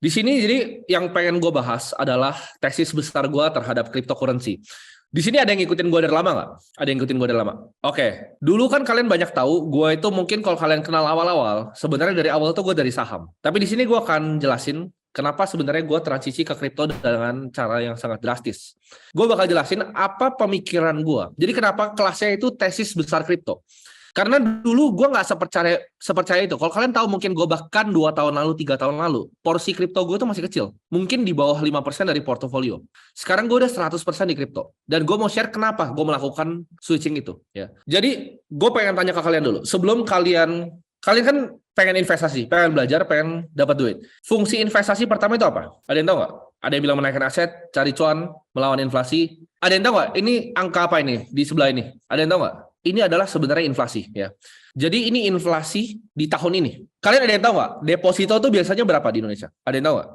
Di sini jadi yang pengen gue bahas adalah tesis besar gue terhadap cryptocurrency. Di sini ada yang ngikutin gue dari lama nggak? Ada yang ngikutin gue dari lama? Oke. Dulu kan kalian banyak tahu, gue itu mungkin kalau kalian kenal awal-awal, sebenarnya dari awal tuh gue dari saham. Tapi di sini gue akan jelasin kenapa sebenarnya gue transisi ke kripto dengan cara yang sangat drastis. Gue bakal jelasin apa pemikiran gue. Jadi kenapa kelasnya itu tesis besar kripto. Karena dulu gue nggak sepercaya itu. Kalau kalian tahu mungkin gue bahkan 2 tahun lalu, 3 tahun lalu, porsi kripto gue tuh masih kecil. Mungkin di bawah 5% dari portofolio. Sekarang gue udah 100% di kripto. Dan gue mau share kenapa gue melakukan switching itu. Ya. Jadi gue pengen tanya ke kalian dulu. Sebelum kalian kan pengen investasi, pengen belajar, pengen dapat duit. Fungsi investasi pertama itu apa? Ada yang tahu nggak? Ada yang bilang menaikkan aset, cari cuan, melawan inflasi. Ada yang tahu nggak? Ini angka apa ini di sebelah ini? Ada yang tahu nggak? Ini adalah sebenarnya inflasi ya. Jadi ini inflasi di tahun ini. Kalian ada yang tahu nggak? Deposito itu biasanya berapa di Indonesia? Ada yang tahu nggak?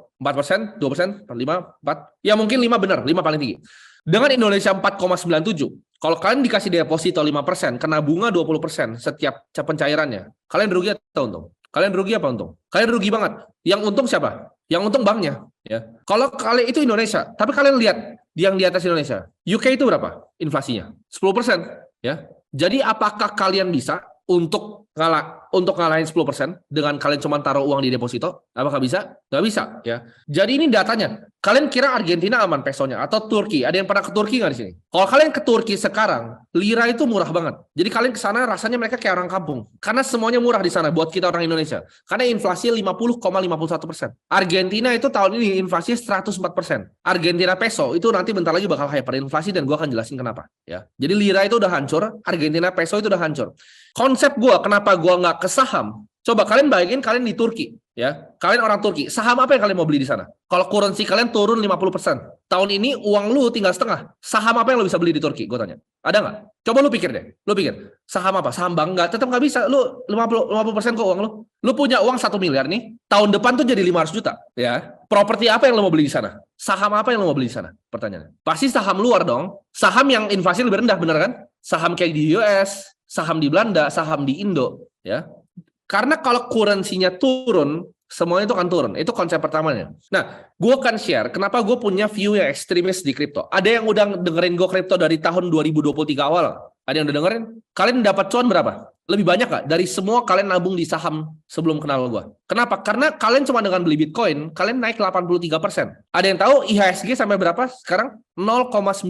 4%, 2%, 5, 4? Ya mungkin 5 benar, 5 paling tinggi. Dengan Indonesia 4,97, kalau kalian dikasih deposito 5%, kena bunga 20% setiap pencairannya, kalian rugi atau untung? Kalian rugi apa untung? Kalian rugi banget. Yang untung siapa? Yang untung banknya. Ya. Kalau kalian itu Indonesia, tapi kalian lihat yang di atas Indonesia, UK itu berapa inflasinya? 10%. Ya. Jadi apakah kalian bisa untuk ngalahin 10% dengan kalian cuma taruh uang di deposito? Apakah bisa? Nggak bisa ya. Jadi ini datanya. Kalian kira Argentina aman pesonya atau Turki? Ada yang pernah ke Turki nggak di sini? Kalau kalian ke Turki sekarang, lira itu murah banget. Jadi kalian ke sana rasanya mereka kayak orang kampung. Karena semuanya murah di sana buat kita orang Indonesia. Karena inflasi 50,51%. Argentina itu tahun ini inflasinya 104%. Argentina peso itu nanti bentar lagi bakal hyperinflasi dan gue akan jelasin kenapa. Ya. Jadi lira itu udah hancur, Argentina peso itu udah hancur. Konsep gue kenapa gue nggak ke saham? Coba kalian bayangin kalian di Turki, ya. Kalian orang Turki. Saham apa yang kalian mau beli di sana? Kalau currency kalian turun 50%. Tahun ini uang lu tinggal setengah. Saham apa yang lu bisa beli di Turki? Gue tanya. Ada nggak? Coba lu pikir deh. Lu pikir. Saham apa? Saham bank nggak? Tetap nggak bisa. Lu 50% kok uang lu. Lu punya uang 1 miliar nih. Tahun depan tuh jadi 500 juta. Ya. Properti apa yang lu mau beli di sana? Saham apa yang lu mau beli di sana? Pertanyaannya. Pasti saham luar dong. Saham yang inflasi lebih rendah, bener kan? Saham kayak di US, saham di Belanda, saham di Indo. Ya. Karena kalau currency-nya turun, semuanya itu akan turun. Itu konsep pertamanya. Nah, gue akan share kenapa gue punya view yang ekstremis di kripto. Ada yang udah dengerin gue kripto dari tahun 2023 awal? Ada yang udah dengerin? Kalian dapat cuan berapa? Lebih banyak gak? Dari semua kalian nabung di saham sebelum kenal gue. Kenapa? Karena kalian cuma dengan beli Bitcoin, kalian naik 83%. Ada yang tahu IHSG sampai berapa sekarang? 0,95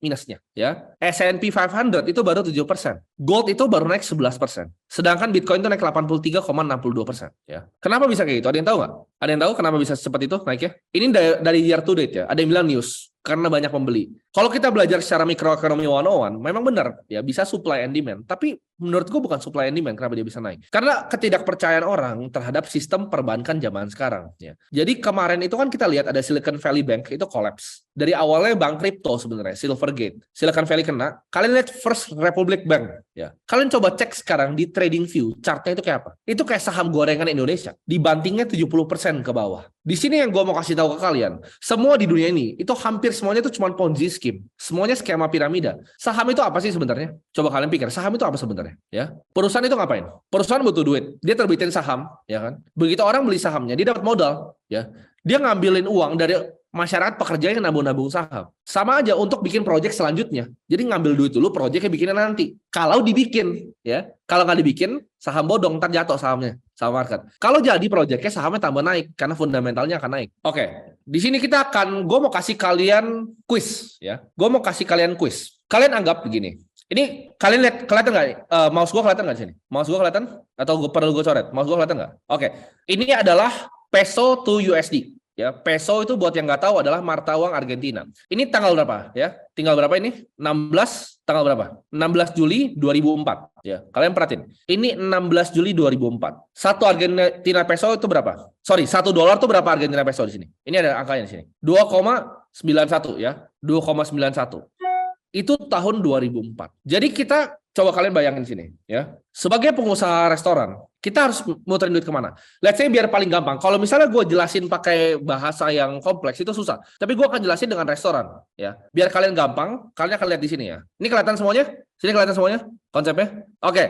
minusnya. Ya. S&P 500 itu baru 7%. Gold itu baru naik 11%. Sedangkan Bitcoin itu naik 83,62%. Ya. Kenapa bisa kayak gitu? Ada yang tahu nggak? Ada yang tahu kenapa bisa seperti itu naiknya? Ini dari year to date ya. Ada yang bilang news. Karena banyak pembeli. Kalau kita belajar secara mikroekonomi 101, memang benar ya bisa supply and demand. Tapi menurut gue bukan supply and demand kenapa dia bisa naik. Karena ketidakpercayaan orang terhadap sistem perbankan zaman sekarang. Ya. Jadi kemarin itu kan kita lihat ada Silicon Valley Bank itu collapse. Dari awalnya bank kripto sebenarnya, Silvergate. Silicon Valley kena. Kalian lihat First Republic Bank. Ya. Kalian coba cek sekarang di TradingView, chartnya itu kayak apa? Itu kayak saham gorengan Indonesia. Dibantingnya 70% ke bawah. Di sini yang gue mau kasih tahu ke kalian, semua di dunia ini itu hampir semuanya itu cuma Ponzi scheme. Semuanya skema piramida. Saham itu apa sih sebenarnya? Coba kalian pikir, saham itu apa sebenarnya? Ya, perusahaan itu ngapain? Perusahaan butuh duit. Dia terbitin saham, ya kan? Begitu orang beli sahamnya, dia dapat modal, ya. Dia ngambilin uang dari masyarakat pekerja yang nabung-nabung saham. Sama aja untuk bikin proyek selanjutnya. Jadi ngambil duit dulu, proyeknya bikinnya nanti. Kalau dibikin, ya. Kalau nggak dibikin, saham bodong, ntar jatuh sahamnya, saham market. Kalau jadi proyeknya, sahamnya tambah naik karena fundamentalnya akan naik. Oke, di sini gue mau kasih kalian quiz, ya. Gue mau kasih kalian quiz. Kalian anggap begini. Ini kalian lihat kelihatan nggak? Mouse gue kelihatan nggak di sini? Mouse gue kelihatan? Atau perlu gue coret? Mouse gue kelihatan nggak? Oke, ini adalah peso to USD. Ya, peso itu buat yang nggak tahu adalah mata uang Argentina. Ini tanggal berapa? Ya, tinggal berapa ini? 16 tanggal berapa? 16 Juli 2004. Ya, kalian perhatiin. Ini 16 Juli 2004. Satu Argentina peso itu berapa? Sorry, $1 itu berapa Argentina peso di sini? Ini ada angkanya di sini. 2,91 ya. 2,91. Itu tahun 2004. Jadi kita coba kalian bayangin sini ya. Sebagai pengusaha restoran, kita harus muterin duit kemana? Let's say biar paling gampang. Kalau misalnya gue jelasin pakai bahasa yang kompleks itu susah. Tapi gue akan jelasin dengan restoran ya. Biar kalian gampang, kalian akan lihat di sini ya. Ini kelihatan semuanya? Sini kelihatan semuanya konsepnya? Oke.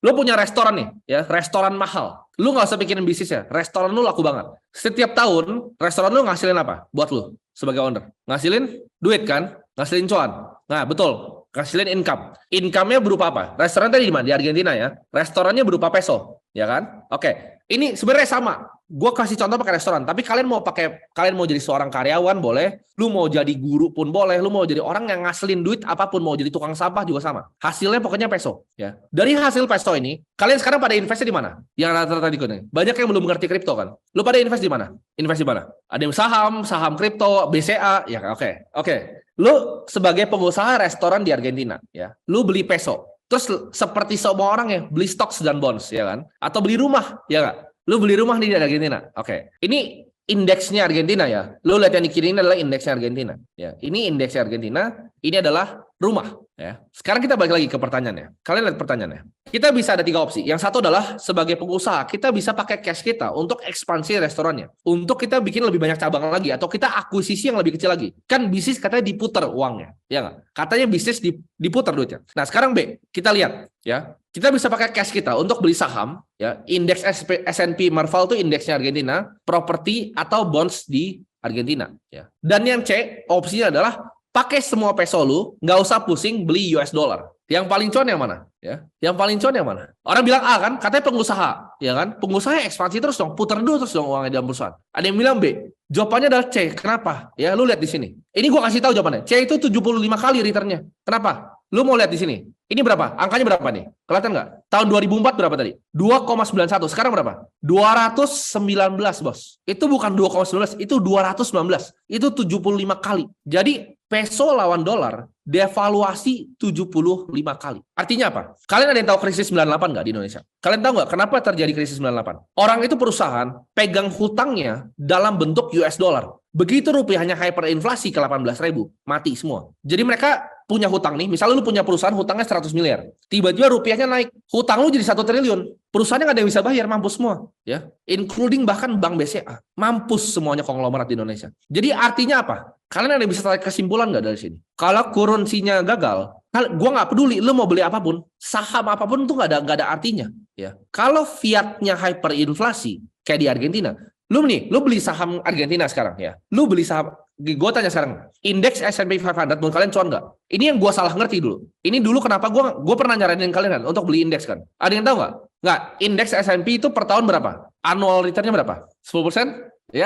Lu punya restoran nih ya, restoran mahal. Lu nggak usah pikirin bisnis ya. Restoran lu laku banget. Setiap tahun, restoran lu ngasilin apa? Buat lu sebagai owner. Ngasilin duit kan? Ngasilin cuan. Nah, betul. Ngasilin income. Income-nya berupa apa? Restoran tadi di mana? Di Argentina ya. Restorannya berupa peso. Ya kan? Oke. Ini sebenarnya sama. Gue kasih contoh pakai restoran. Tapi kalian mau jadi seorang karyawan boleh. Lu mau jadi guru pun boleh. Lu mau jadi orang yang ngasilin duit apapun. Mau jadi tukang sampah juga sama. Hasilnya pokoknya peso. Ya. Dari hasil peso ini, kalian sekarang pada investnya di mana? Yang rata-rata di kuning. Banyak yang belum mengerti kripto kan. Lu pada invest di mana? Invest di mana? Ada yang saham kripto, BCA. Ya oke. Lu sebagai pengusaha restoran di Argentina, ya. Lu beli peso. Terus seperti semua orang ya, beli stocks dan bonds, ya kan? Atau beli rumah, ya nggak? Lu beli rumah di Argentina. Oke. Ini indeksnya Argentina ya. Lu lihat yang di kiri ini adalah indeksnya Argentina. Ya. Ini indeksnya Argentina, ini adalah rumah. Ya. Sekarang kita balik lagi ke pertanyaannya. Kalian lihat pertanyaannya. Kita bisa ada 3 opsi. Yang satu adalah sebagai pengusaha, kita bisa pakai cash kita untuk ekspansi restorannya. Untuk kita bikin lebih banyak cabang lagi. Atau kita akuisisi yang lebih kecil lagi. Kan bisnis katanya diputar uangnya. Ya nggak? Katanya bisnis diputar duitnya. Nah sekarang B, kita lihat. Ya. Kita bisa pakai cash kita untuk beli saham. Ya. Indeks S&P Marval itu indeksnya Argentina. Properti atau bonds di Argentina. Ya. Dan yang C, opsinya adalah pakai semua peso lu, nggak usah pusing beli US dollar. Yang paling cuan yang mana? Ya, yang paling cuan yang mana? Orang bilang A kan, katanya pengusaha, ya kan? Pengusaha ekspansi terus dong, putar dulu terus dong uangnya dalam perusahaan. Ada yang bilang B. Jawabannya adalah C. Kenapa? Ya, lu lihat di sini. Ini gua kasih tahu jawabannya. C itu 75 kali returnnya. Kenapa? Lu mau lihat di sini. Ini berapa? Angkanya berapa nih? Kelihatan nggak? Tahun 2004 berapa tadi? 2,91. Sekarang berapa? 219, bos. Itu bukan 2,19, itu 219. Itu 75 kali. Jadi peso lawan dolar devaluasi 75 kali. Artinya apa? Kalian ada yang tahu krisis 98 nggak di Indonesia? Kalian tahu nggak kenapa terjadi krisis 98? Orang itu perusahaan pegang hutangnya dalam bentuk US dollar. Begitu rupiahnya hyperinflasi ke 18.000, mati semua. Jadi mereka punya hutang nih, misalnya lu punya perusahaan hutangnya 100 miliar. Tiba-tiba rupiahnya naik, hutang lu jadi 1 triliun. Perusahaannya nggak ada yang bisa bayar, mampus semua. Ya, including bahkan Bank BCA. Mampus semuanya konglomerat di Indonesia. Jadi artinya apa? Kalian ada yang bisa tarik kesimpulan nggak dari sini? Kalau currency-nya gagal, gue nggak peduli, lu mau beli apapun, saham apapun tuh nggak ada artinya. Ya, kalau fiatnya hyperinflasi kayak di Argentina, lu beli saham Argentina sekarang ya, lu beli saham, gue tanya sekarang, indeks S&P 500 menurut kalian cuan nggak? Ini yang gue salah ngerti dulu. Ini dulu kenapa gue pernah nyaranin kalian kan untuk beli indeks kan? Ada yang tahu nggak? Nggak, indeks S&P itu per tahun berapa? Annual return-nya berapa? 10%?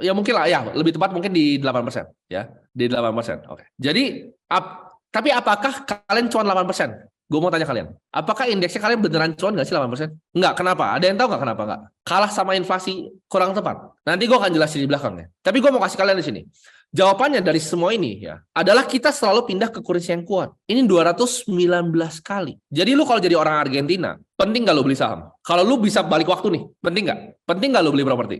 Ya mungkin lah, ya lebih tepat mungkin di 8%. Ya, di 8%. Oke. Jadi, tapi apakah kalian cuan 8%? Gue mau tanya kalian, apakah indeksnya kalian beneran cuan nggak sih 8%? Nggak, kenapa? Ada yang tahu nggak kenapa nggak? Kalah sama inflasi kurang tepat. Nanti gue akan jelasin di belakangnya. Tapi gue mau kasih kalian di sini. Jawabannya dari semua ini ya adalah kita selalu pindah ke currency yang kuat. Ini 219 kali. Jadi lu kalau jadi orang Argentina, penting nggak lu beli saham? Kalau lu bisa balik waktu nih, penting nggak? Penting nggak lu beli properti?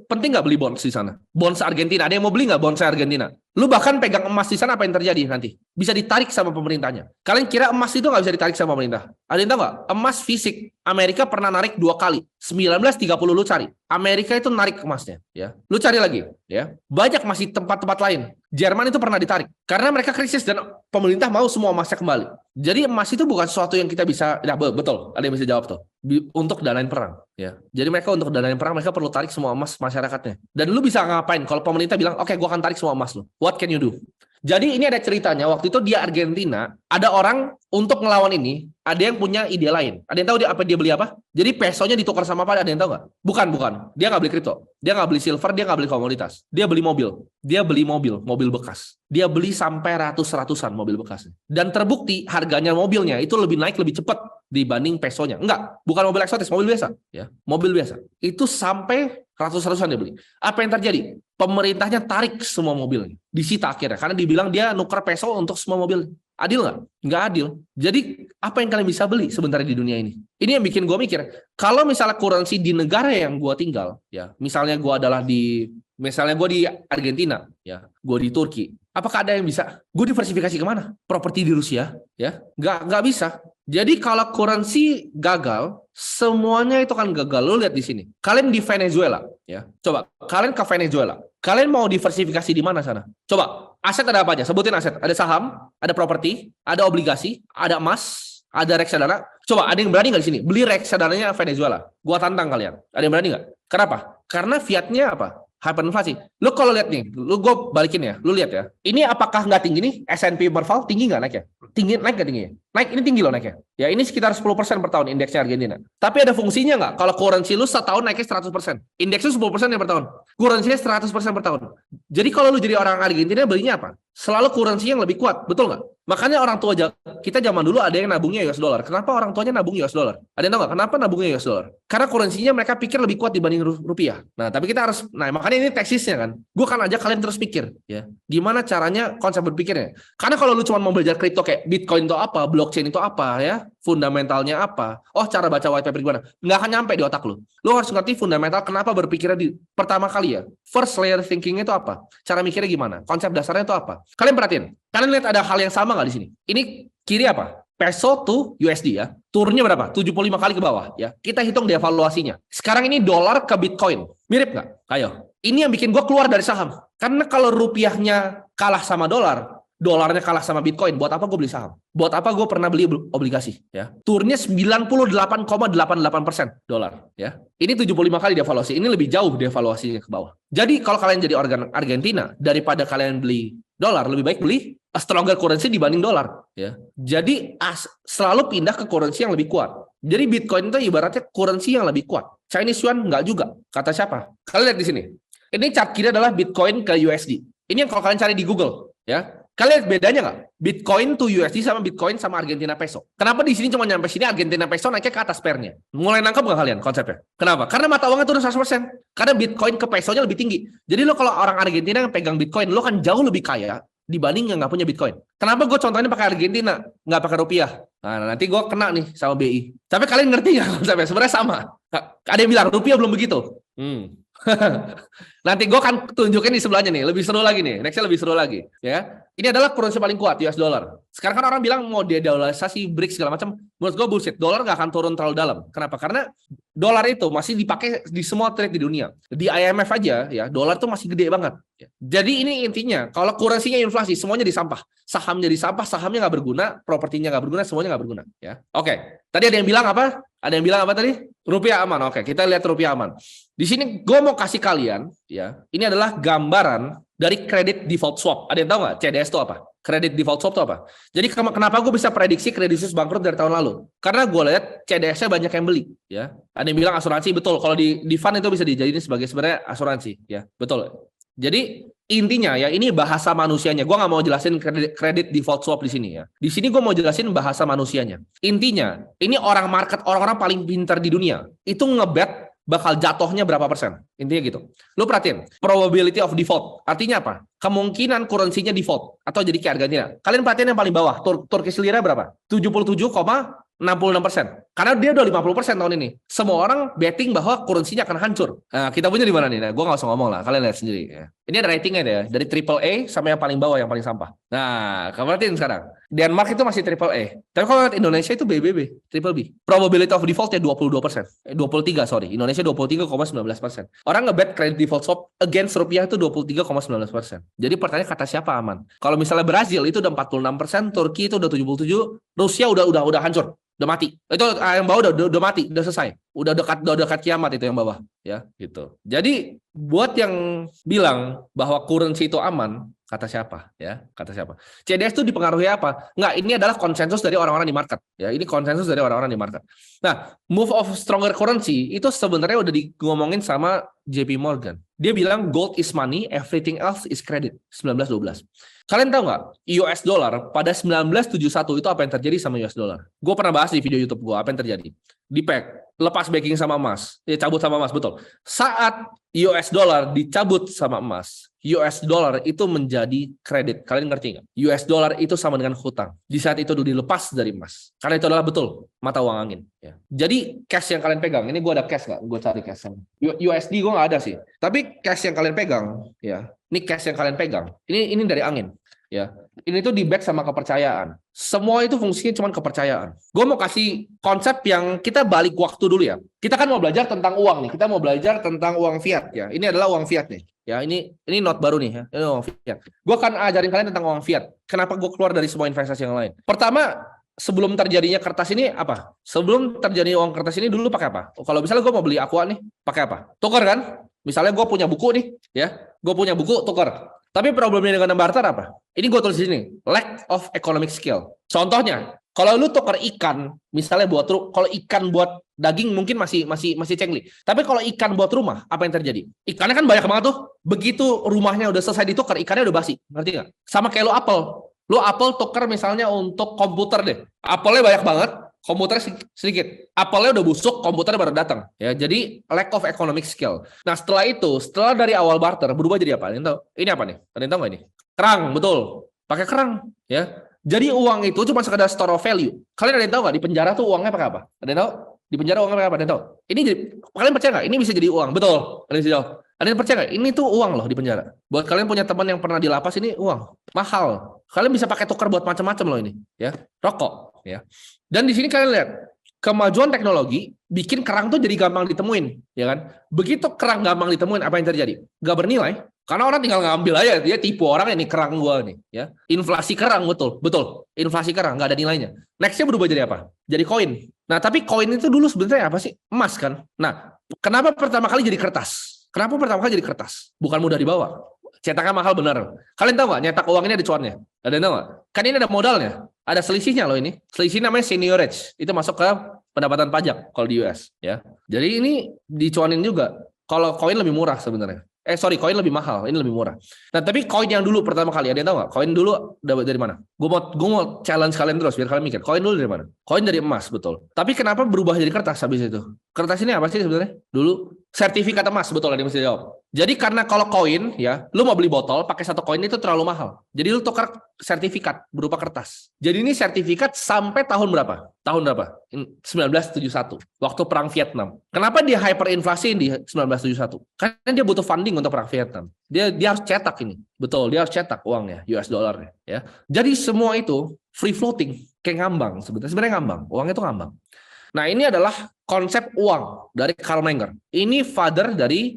Penting nggak beli bonds di sana? Bonds Argentina, ada yang mau beli nggak bonds Argentina? Lu bahkan pegang emas di sana, apa yang terjadi nanti? Bisa ditarik sama pemerintahnya. Kalian kira emas itu nggak bisa ditarik sama pemerintah? Ada yang tahu nggak? Emas fisik, Amerika pernah narik 2 kali. 1930 lu cari. Amerika itu narik emasnya. Ya, lu cari lagi. Ya, banyak masih tempat-tempat lain. Jerman itu pernah ditarik karena mereka krisis dan pemerintah mau semua emasnya kembali. Jadi emas itu bukan sesuatu yang kita bisa, ya betul, ada yang bisa jawab tuh. Untuk danain perang, ya. Jadi mereka untuk danain perang mereka perlu tarik semua emas masyarakatnya. Dan lu bisa ngapain kalau pemerintah bilang, "Oke, gua akan tarik semua emas lu." What can you do? Jadi ini ada ceritanya, waktu itu di Argentina, ada orang untuk ngelawan ini, ada yang punya ide lain. Ada yang tahu dia beli apa? Jadi pesonya ditukar sama apa? Ada yang tahu nggak? Bukan. Dia nggak beli kripto. Dia nggak beli silver, dia nggak beli komoditas. Dia beli mobil. Dia beli mobil bekas. Dia beli sampai ratusan mobil bekas. Dan terbukti harganya mobilnya itu lebih naik, lebih cepat dibanding pesonya. Enggak, bukan mobil eksotis, mobil biasa. Ya, mobil biasa. Itu sampai ratusan dia beli. Apa yang terjadi? Pemerintahnya tarik semua mobilnya. Disita akhirnya. Karena dibilang dia nuker peso untuk semua mobil. Adil nggak? Nggak adil. Jadi apa yang kalian bisa beli sebenarnya di dunia ini? Ini yang bikin gue mikir. Kalau misalnya currency di negara yang gue tinggal, ya, misalnya gue di Argentina, ya, gue di Turki. Apakah ada yang bisa? Gue diversifikasi kemana? Properti di Rusia, ya? Nggak bisa. Jadi kalau currency gagal, semuanya itu kan gagal. Lo lihat di sini. Kalian di Venezuela, ya. Coba kalian ke Venezuela. Kalian mau diversifikasi di mana sana? Coba, aset ada apa aja? Sebutin aset. Ada saham, ada properti, ada obligasi, ada emas, ada reksadana. Coba ada yang berani nggak di sini beli reksadananya Venezuela? Gua tantang kalian. Ada yang berani nggak? Kenapa? Karena fiatnya apa? Hyperinflasi. Lu kalau lihat nih, gue balikin ya. Lu lihat ya. Ini apakah nggak tinggi nih? S&P Merval tinggi nggak naiknya? Tinggi, naik nggak tinggi? Naik, ini tinggi loh naiknya. Ya ini sekitar 10% per tahun indeksnya Argentina. Tapi ada fungsinya nggak? Kalau currency lu setahun naiknya 100%. Indeksnya 10% ya per tahun. Currency-nya 100% per tahun. Jadi kalau lu jadi orang Argentina belinya apa? Selalu currency yang lebih kuat, betul nggak? Makanya orang tua kita zaman dulu ada yang nabungnya US dollar. Kenapa orang tuanya nabung US dollar? Ada yang tahu nggak kenapa nabungnya US dollar? Karena currency-nya mereka pikir lebih kuat dibanding rupiah. Nah, tapi kita harus, makanya ini teksisnya kan. Gue kan ajak kalian terus pikir, ya. Gimana caranya konsep berpikirnya? Karena kalau lu cuma mau belajar kripto kayak Bitcoin itu apa, blockchain itu apa, ya, fundamentalnya apa, cara baca white paper gimana, nggak akan nyampe di otak lu. Lu harus ngerti fundamental kenapa berpikirnya di pertama kali ya. First layer thinking itu apa? Cara mikirnya gimana? Konsep dasarnya itu apa? Kalian perhatiin. Kalian lihat ada hal yang sama nggak di sini? Ini kiri apa? Peso to USD ya. Turunnya berapa? 75 kali ke bawah ya. Kita hitung devaluasinya. Sekarang ini dolar ke Bitcoin. Mirip nggak? Ayo. Ini yang bikin gue keluar dari saham. Karena kalau rupiahnya kalah sama dolar, dolarnya kalah sama Bitcoin, buat apa gue beli saham? Buat apa gue pernah beli obligasi? Ya, turunnya 98,88% dolar. Ya, ini 75 kali devaluasi. Ini lebih jauh devaluasinya ke bawah. Jadi kalau kalian jadi organ Argentina, daripada kalian beli dolar, lebih baik beli a stronger currency dibanding dolar. Ya, jadi selalu pindah ke currency yang lebih kuat. Jadi Bitcoin itu ibaratnya currency yang lebih kuat. Chinese yuan nggak juga. Kata siapa? Kalian lihat di sini. Ini chart kiri adalah Bitcoin ke USD. Ini yang kalau kalian cari di Google, ya. Kalian lihat bedanya nggak? Bitcoin to USD sama Bitcoin sama Argentina peso. Kenapa di sini cuma nyampe sini Argentina peso naiknya ke atas pairnya? Mulai nangkep nggak kalian konsepnya? Kenapa? Karena mata uangnya turun 100%. Karena Bitcoin ke pesonya lebih tinggi. Jadi lo kalau orang Argentina yang pegang Bitcoin, lo kan jauh lebih kaya dibanding yang nggak punya Bitcoin. Kenapa gue contohnya pakai Argentina, nggak pakai rupiah? Nah, nanti gue kena nih sama BI. Tapi kalian ngerti nggak konsepnya? Sebenarnya sama. Ada yang bilang rupiah belum begitu. Nanti gue akan tunjukin di sebelahnya nih, lebih seru lagi nih. Nextnya lebih seru lagi, ya. Ini adalah currency paling kuat, US dollar. Sekarang kan orang bilang mau dedolarisasi, BRICS segala macam. Menurut gue bullshit. Dolar nggak akan turun terlalu dalam. Kenapa? Karena dolar itu masih dipakai di semua trade di dunia. Di IMF aja, ya, dolar tuh masih gede banget. Jadi ini intinya, kalau currency-nya inflasi, semuanya di sampah. Sahamnya di sampah, sahamnya nggak berguna, propertinya nggak berguna, semuanya nggak berguna. Ya, oke. Tadi ada yang bilang apa? Ada yang bilang apa tadi? Rupiah aman. Oke, kita lihat rupiah aman. Di sini gue mau kasih kalian, ya, ini adalah gambaran dari credit default swap. Ada yang tahu nggak CDS itu apa? Credit default swap itu apa? Jadi kenapa gue bisa prediksi Credit Suisse bangkrut dari tahun lalu? Karena gue lihat CDS-nya banyak yang beli. Ya, ada yang bilang asuransi, betul. Kalau di fund itu bisa dijadiin sebagai sebenarnya asuransi. Ya, betul. Jadi intinya ya ini bahasa manusianya. Gue nggak mau jelasin credit default swap di sini ya. Di sini gue mau jelasin bahasa manusianya. Intinya ini orang-orang paling pintar di dunia itu ngebet bakal jatuhnya berapa persen. Intinya gitu. Lu perhatiin, probability of default. Artinya apa? Kemungkinan currency-nya default atau jadi kayak Argentina. Kalian perhatiin yang paling bawah, Turkish lira berapa? 77,66%. Karena dia udah 50% tahun ini. Semua orang betting bahwa currency-nya akan hancur. Nah, kita punya di mana nih? Nah, gue nggak usah ngomong lah. Kalian lihat sendiri. Ya. Ini ada ratingnya ya. Dari AAA sampai yang paling bawah, yang paling sampah. Nah, kamu perhatiin sekarang. Denmark itu masih AAA. Tapi kalau lihat Indonesia itu BBB, triple B. Probability of default-nya 22%. 23, sorry. Indonesia 23,19%. Orang ngebet credit default swap against rupiah itu 23,19%. Jadi pertanyaan kata siapa aman? Kalau misalnya Brazil itu udah 46%, Turki itu udah 77%, Rusia udah hancur. Udah mati. Itu yang bawah udah mati, udah selesai. Udah dekat kiamat itu yang bawah, ya, gitu. Jadi buat yang bilang bahwa currency itu aman, kata siapa, ya? Kata siapa? CDS itu dipengaruhi apa? Enggak, ini adalah konsensus dari orang-orang di market, ya. Ini konsensus dari orang-orang di market. Nah, move of stronger currency itu sebenarnya udah ngomongin sama JP Morgan. Dia bilang gold is money, everything else is credit. 1912. Kalian tahu nggak, US dollar pada 1971 itu apa yang terjadi sama US dollar? Gue pernah bahas di video YouTube gue, apa yang terjadi? Di peg, lepas backing sama emas, cabut sama emas, betul. Saat US dollar dicabut sama emas, US dollar itu menjadi kredit. Kalian ngerti nggak? US dollar itu sama dengan hutang. Di saat itu dilepas dari emas. Karena itu adalah betul mata uang angin. Ya. Jadi cash yang kalian pegang, ini gue ada cash nggak? Gue cari cash. USD gue nggak ada sih. Tapi cash yang kalian pegang, ya, ini cash yang kalian pegang. Ini dari angin. Ya, ini tuh di back sama kepercayaan. Semua itu fungsinya cuma kepercayaan. Gue mau kasih konsep yang kita balik waktu dulu ya. Kita kan mau belajar tentang uang nih. Kita mau belajar tentang uang fiat ya. Ini adalah uang fiat nih. Ya, ini note baru nih ya. Ini uang fiat. Gue akan ajarin kalian tentang uang fiat. Kenapa gue keluar dari semua investasi yang lain. Pertama, sebelum terjadinya kertas ini apa? Sebelum terjadi uang kertas ini dulu pakai apa? Kalau misalnya gue mau beli aqua nih, pakai apa? Tukar kan? Misalnya gue punya buku nih, ya, gue punya buku tukar. Tapi problemnya dengan barter apa? Ini gue tulis di sini, lack of economic skill. Contohnya, kalau lu tukar ikan, misalnya kalau ikan buat daging mungkin masih cengli. Tapi kalau ikan buat rumah, apa yang terjadi? Ikannya kan banyak banget tuh. Begitu rumahnya udah selesai ditukar, ikannya udah basi. Ngerti nggak? Sama kayak lu apel. Lu apel tukar misalnya untuk komputer deh. Apelnya banyak banget, komputer sedikit. Apelnya udah busuk, komputernya baru datang. Ya, jadi lack of economic skill. Nah, setelah dari awal barter berubah jadi apa? Ada yang tahu? Ini apa nih? Ada yang tahu nggak ini? Kerang, betul. Pakai kerang, ya. Jadi uang itu cuma sekedar store of value. Kalian ada yang tahu nggak di penjara tuh uangnya pakai apa? Ada yang tahu? Di penjara uangnya pakai apa? Ada yang tahu? Ini jadi, kalian percaya nggak? Ini bisa jadi uang, betul. Kalian bisa jawab. Ada yang percaya nggak? Ini tuh uang loh di penjara. Buat kalian punya teman yang pernah di lapas, ini uang mahal. Kalian bisa pakai tukar buat macam-macam loh ini, ya. Rokok, ya. Dan di sini kalian lihat kemajuan teknologi bikin kerang tuh jadi gampang ditemuin, ya kan? Begitu kerang gampang ditemuin, apa yang terjadi? Gak bernilai. Karena orang tinggal ngambil aja, dia tipu orang ini kerang gua nih, ya. Inflasi kerang, betul. Inflasi kerang nggak ada nilainya. Nextnya berubah jadi apa? Jadi koin. Nah, tapi koin itu dulu sebenarnya apa sih? Emas kan. Nah, kenapa pertama kali jadi kertas? Kenapa pertama kali jadi kertas? Bukan mudah dibawa. Cetakan mahal benar. Kalian tahu nggak? Nyetak uang ini ada cuannya. Ada yang tahu nggak? Kan ini ada modalnya. Ada selisihnya loh ini. Selisih namanya seniorage. Itu masuk ke pendapatan pajak kalau di US, ya. Jadi ini dicuanin juga. Kalau koin lebih murah sebenarnya. Koin lebih mahal, ini lebih murah. Nah, tapi koin yang dulu pertama kali, ada yang tahu nggak? Koin dulu dari mana? Gue mau challenge kalian terus biar kalian mikir. Koin dulu dari mana? Koin dari emas, betul. Tapi kenapa berubah jadi kertas habis itu? Kertas ini apa sih sebenarnya? Dulu sertifikat emas, betul, ada yang mesti jawab. Jadi karena kalau koin, ya, lu mau beli botol pakai satu koin itu terlalu mahal. Jadi lu tukar sertifikat berupa kertas. Jadi ini sertifikat sampai tahun berapa? Tahun berapa? 1971, waktu perang Vietnam. Kenapa dia hyperinflasi di 1971? Karena dia butuh funding untuk perang Vietnam. Dia harus cetak ini. Betul, dia harus cetak uangnya, US dollarnya, ya. Jadi semua itu free floating, kayak ngambang sebenarnya ngambang. Uang itu ngambang. Nah, ini adalah konsep uang dari Karl Menger. Ini father dari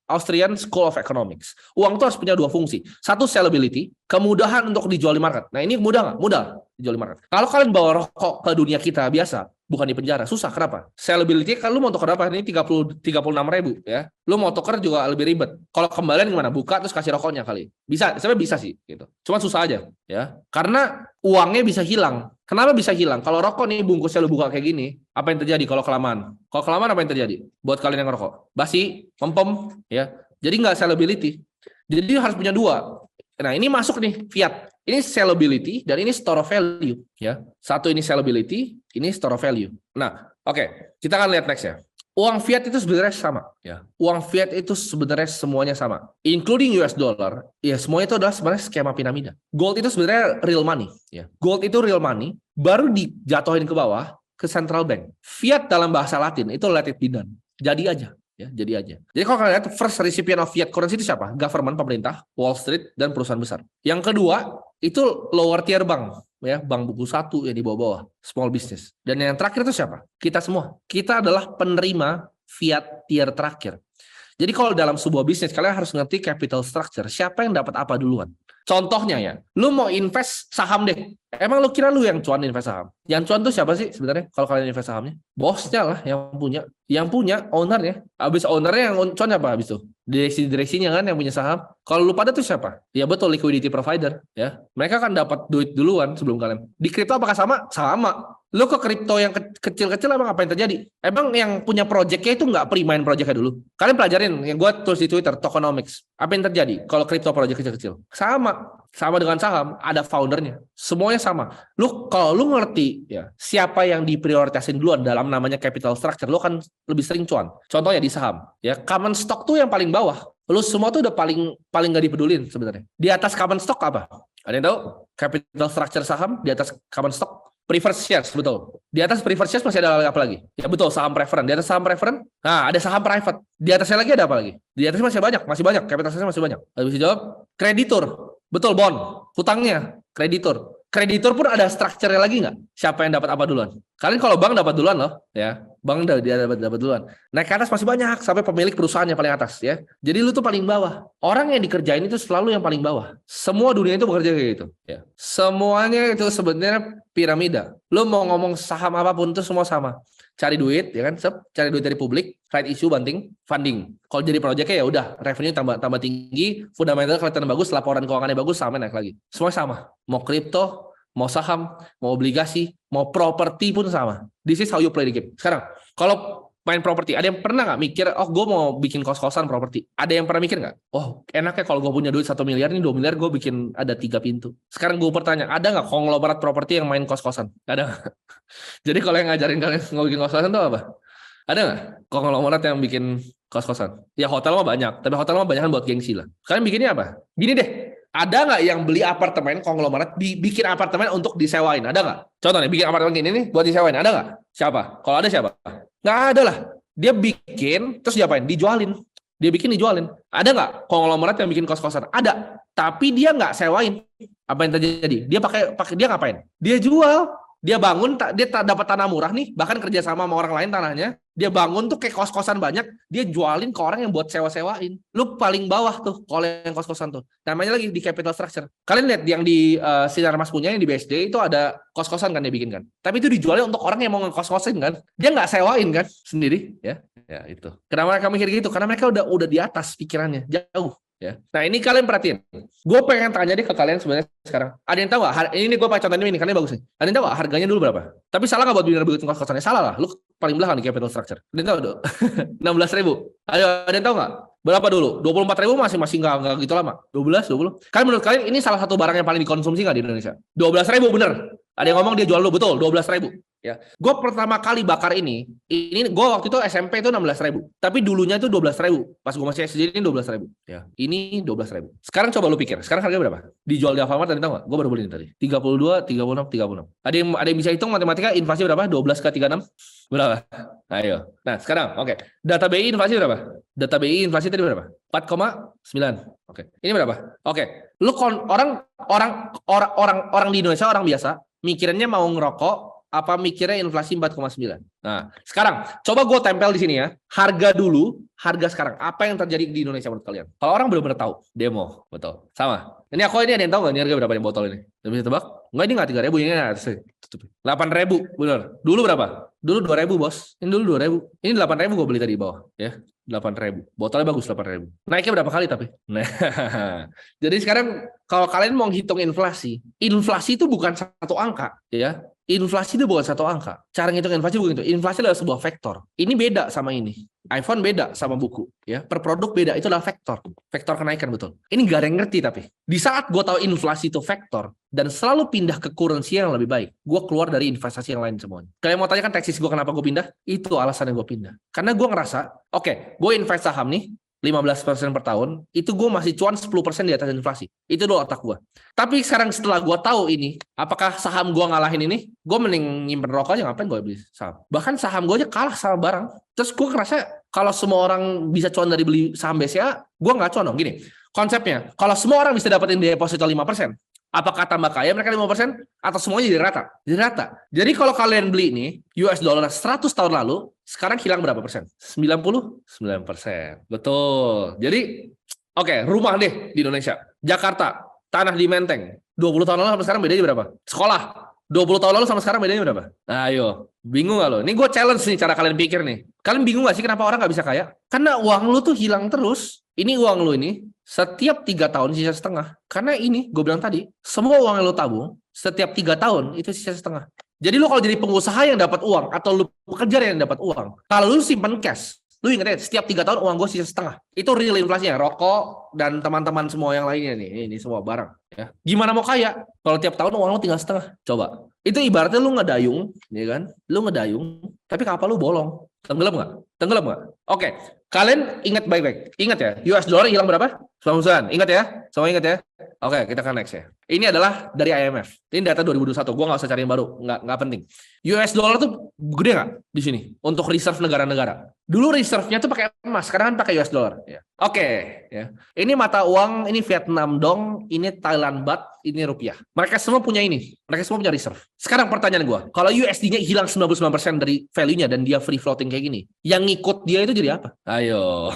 Austrian School of Economics. Uang itu harus punya dua fungsi. Satu, sellability, kemudahan untuk dijual di market. Nah, ini mudah nggak? Mudah dijual di market. Kalau kalian bawa rokok ke dunia kita biasa, bukan di penjara, susah. Kenapa? Sellability, kalau lu mau tukar berapa? Ini 36.000, ya. Lu mau tukar juga lebih ribet. Kalau kembalian gimana? Buka terus kasih rokoknya kali. Bisa, sebenarnya bisa sih, gitu. Cuma susah aja, ya. Karena uangnya bisa hilang. Kenapa bisa hilang? Kalau rokok nih bungkusnya lu buka kayak gini, apa yang terjadi kalau kelamaan? Kalau kelamaan apa yang terjadi? Buat kalian yang ngerokok, basi, mempem, ya. Jadi nggak sellability. Jadi harus punya dua. Nah, ini masuk nih fiat. Ini sellability dan ini store of value, ya. Satu ini sellability, ini store of value. Nah, oke. Kita akan lihat next ya. Uang fiat itu sebenarnya sama, ya. Uang fiat itu sebenarnya semuanya sama, including US dollar. Ya, semuanya itu adalah sebenarnya skema piramida. Gold itu sebenarnya real money, ya. Gold itu real money, baru dijatuhin ke bawah ke central bank. Fiat dalam bahasa Latin itu let it be done. Jadi aja. Ya, jadi aja. Jadi kalau kalian lihat first recipient of fiat currency itu siapa? Government, pemerintah, Wall Street, dan perusahaan besar. Yang kedua itu lower tier bank, ya, bank buku satu yang di bawah-bawah, small business. Dan yang terakhir itu siapa? Kita semua. Kita adalah penerima fiat tier terakhir. Jadi kalau dalam sebuah bisnis kalian harus ngerti capital structure. Siapa yang dapat apa duluan? Contohnya ya, lu mau invest saham deh. Emang lu kira lu yang cuan invest saham? Yang cuan tuh siapa sih sebenarnya kalau kalian invest sahamnya? Bosnya lah yang punya. Yang punya ownernya. Abis ownernya yang cuan apa abis itu? Direksinya kan yang punya saham. Kalau lu pada tuh siapa? Ya betul, liquidity provider, ya. Mereka kan dapat duit duluan sebelum kalian. Di kripto apakah sama? Sama. Lu ke kripto yang kecil-kecil emang apa yang terjadi? Emang yang punya projectnya itu nggak pre-mine projectnya dulu? Kalian pelajarin yang gue tulis di Twitter, tokenomics. Apa yang terjadi kalau kripto project kecil-kecil? Sama dengan saham, ada foundernya. Semuanya sama. Kalau lu ngerti ya siapa yang diprioritasin duluan dalam namanya capital structure, lu kan lebih sering cuan. Contohnya di saham, ya common stock tuh yang paling bawah. Lu semua tuh udah paling nggak dipedulin sebenarnya. Di atas common stock apa? Ada yang tahu? Capital structure saham di atas common stock. Preferred shares, betul. Di atas preferred shares masih ada apa lagi? Ya betul, saham preference. Di atas saham preference, nah ada saham private. Di atasnya lagi ada apa lagi? Di atasnya masih banyak. Kapitalisasinya masih banyak. Lalu bisa jawab, kreditur. Betul, bond. Hutangnya, kreditur. Kreditur pun ada strukturnya lagi nggak? Siapa yang dapat apa duluan? Kalian kalau bank dapat duluan loh, ya. Bank dia dapat duluan. Naik ke atas masih banyak sampai pemilik perusahaannya paling atas ya. Jadi lu tuh paling bawah. Orang yang dikerjain itu selalu yang paling bawah. Semua dunia itu bekerja kayak gitu ya. Semuanya itu sebenarnya piramida. Lu mau ngomong saham apapun itu semua sama. Cari duit ya kan, cari duit dari publik, right issue, banting, funding. Kalau jadi proyeknya ya udah, revenue tambah tinggi, fundamental kelihatan bagus, laporan keuangannya bagus, sama naik lagi. Semua sama. Mau kripto, mau saham, mau obligasi, mau properti pun sama. This is how you play the game. Sekarang, kalau main properti, ada yang pernah nggak mikir, oh gue mau bikin kos-kosan properti? Ada yang pernah mikir nggak? Oh enaknya kalau gue punya duit 1 miliar, nih 2 miliar gue bikin ada 3 pintu. Sekarang gue bertanya, ada nggak konglomerat properti yang main kos-kosan? Ada nggak? Jadi kalau yang ngajarin kalian mau bikin kos-kosan itu apa? Ada nggak konglomerat yang bikin kos-kosan? Ya hotel mah banyak, tapi hotel mah banyak kan buat gengsi lah. Kalian bikinnya apa? Gini deh, ada nggak yang beli apartemen konglomerat, bikin apartemen untuk disewain? Ada nggak? Contohnya bikin apartemen gini nih buat disewain, ada nggak? Siapa? Kalau ada siapa? Nggak ada lah. Dia bikin, terus diapain? Dijualin. Dia bikin, dijualin. Ada nggak konglomerat yang bikin kos-kosan? Ada. Tapi dia nggak sewain. Apa yang terjadi? Dia pakai dia ngapain? Dia jual. Dia bangun, dia dapat tanah murah nih, bahkan kerja sama orang lain tanahnya. Dia bangun tuh kayak kos-kosan banyak, dia jualin ke orang yang buat sewa-sewain. Lu paling bawah tuh kalau yang kos-kosan tuh. Namanya lagi di capital structure. Kalian lihat yang di Sinar Mas punya yang di BSD itu ada kos-kosan kan dia bikin kan. Tapi itu dijualnya untuk orang yang mau ngekos-kosin kan. Dia nggak sewain kan sendiri ya. Ya itu. Kenapa mereka mikir gitu? Karena mereka udah di atas pikirannya, jauh. Ya. Nah ini kalian perhatiin. Gue pengen tanya deh ke kalian sebenarnya sekarang. Ada yang tahu nggak? Ini gue pakai contoh ini karena bagus nih. Ada yang tahu nggak harganya dulu berapa? Tapi salah nggak buat bikin kos-kosannya? Salah lah. Lu paling belakang di capital structure. Ada yang tahu dong? 16.000. Ada yang tahu nggak? Berapa dulu? 24.000 masih nggak gitu lama. 20. Kalian menurut kalian ini salah satu barang yang paling dikonsumsi nggak di Indonesia? 12.000 bener. Ada yang ngomong dia jual lu betul 12.000. Ya, gue pertama kali bakar ini gue waktu itu SMP itu 16.000. Tapi dulunya itu 12.000. Pas gue masih SD ini 12.000. Ya, ini 12.000. Sekarang coba lu pikir, sekarang harga berapa? Dijual di Alfamart tadi tahu nggak? Gue baru beli ini tadi. 32, 36, 36. Ada yang bisa hitung matematika inflasi berapa? 12 ke 36? Berapa? Ayo. Nah, sekarang oke. Data BI inflasi berapa? Data BI inflasi tadi berapa? 4,9. Oke. Ini berapa? Oke. Lu orang di Indonesia orang biasa mikirnya mau ngerokok apa mikirnya inflasi 4,9. Nah, sekarang coba gue tempel di sini ya. Harga dulu, harga sekarang. Apa yang terjadi di Indonesia menurut kalian? Kalau orang benar-benar tahu, demo, betul. Sama. Ini aku ini ada yang tahu nggak ini harga berapa yang botol ini? Bisa tebak? Enggak, ini nggak 3.000, ini 8.000, benar. Dulu berapa? Dulu 2.000 bos. Ini dulu 2.000. Ini 8.000 gue beli tadi di bawah, ya. 8.000. Botolnya bagus 8.000. Naiknya berapa kali tapi? Nah, jadi sekarang kalau kalian mau hitung inflasi itu bukan satu angka, ya. Inflasi itu bukan satu angka. Cara ngitung inflasi bukan itu. Inflasi adalah sebuah vektor. Ini beda sama ini. iPhone beda sama buku. Ya, per produk beda. Itu adalah vektor. Vektor kenaikan betul. Ini gak ada yang ngerti tapi. Di saat gue tahu inflasi itu vektor dan selalu pindah ke currency yang lebih baik, gue keluar dari investasi yang lain semuanya. Kalian mau tanya kan tesis gue kenapa gue pindah? Itu alasannya gue pindah. Karena gue ngerasa, oke, gue invest saham nih 15% per tahun, itu gue masih cuan 10% di atas inflasi. Itu dulu otak gue. Tapi sekarang setelah gue tahu ini, apakah saham gue ngalahin ini? Gue mending nyimpen rokok aja, ngapain gue beli saham? Bahkan saham gue aja kalah sama barang. Terus gue ngerasa kalau semua orang bisa cuan dari beli saham BCA, gue nggak cuan dong. Gini, konsepnya, kalau semua orang bisa dapetin deposito 5%, apakah tambah kaya mereka 5% atau semuanya jadi rata? Jadi rata. Jadi kalau kalian beli ini US dollar 100 tahun lalu, sekarang hilang berapa persen? 99%. Betul. Jadi oke, rumah deh di Indonesia. Jakarta, tanah di Menteng. 20 tahun lalu sampai sekarang bedanya berapa? Sekolah. 20 tahun lalu sama sekarang bedanya berapa? Nah, ayo. Bingung gak lo? Ini gue challenge nih cara kalian pikir nih. Kalian bingung gak sih kenapa orang gak bisa kaya? Karena uang lu tuh hilang terus. Ini uang lu ini setiap 3 tahun sisa setengah. Karena ini gue bilang tadi, semua uang yang lu tabung setiap 3 tahun itu sisa setengah. Jadi lu kalau jadi pengusaha yang dapat uang atau lu pekerja yang dapat uang, kalau lu simpan cash, lu ingat ya, setiap 3 tahun uang gue sisa setengah. Itu real inflasinya, rokok dan teman-teman semua yang lainnya nih, ini semua barang. Ya. Gimana mau kaya? Kalau tiap tahun uang lu tinggal setengah. Coba. Itu ibaratnya lu ngedayung, ya kan? Lu ngedayung, tapi kapal lu bolong. Tenggelam nggak? Tenggelam nggak? Oke. Kalian ingat baik-baik. Ingat ya, US dollar hilang berapa? 99. Ingat ya? Semua ingat ya? Oke, kita kan next ya. Ini adalah dari IMF. Ini data 2021. Gue nggak usah cari yang baru, nggak penting. US dollar tuh gede nggak di sini untuk reserve negara-negara? Dulu reserve-nya tuh pakai emas, sekarang kan pakai US dollar. Ya. Oke, ya. Ini mata uang, ini Vietnam dong, ini Thailand baht, ini rupiah. Mereka semua punya ini. Mereka semua punya reserve. Sekarang pertanyaan gue, kalau USD-nya hilang 99% dari value-nya dan dia free floating kayak gini, yang ngikut dia itu jadi apa? Ayo.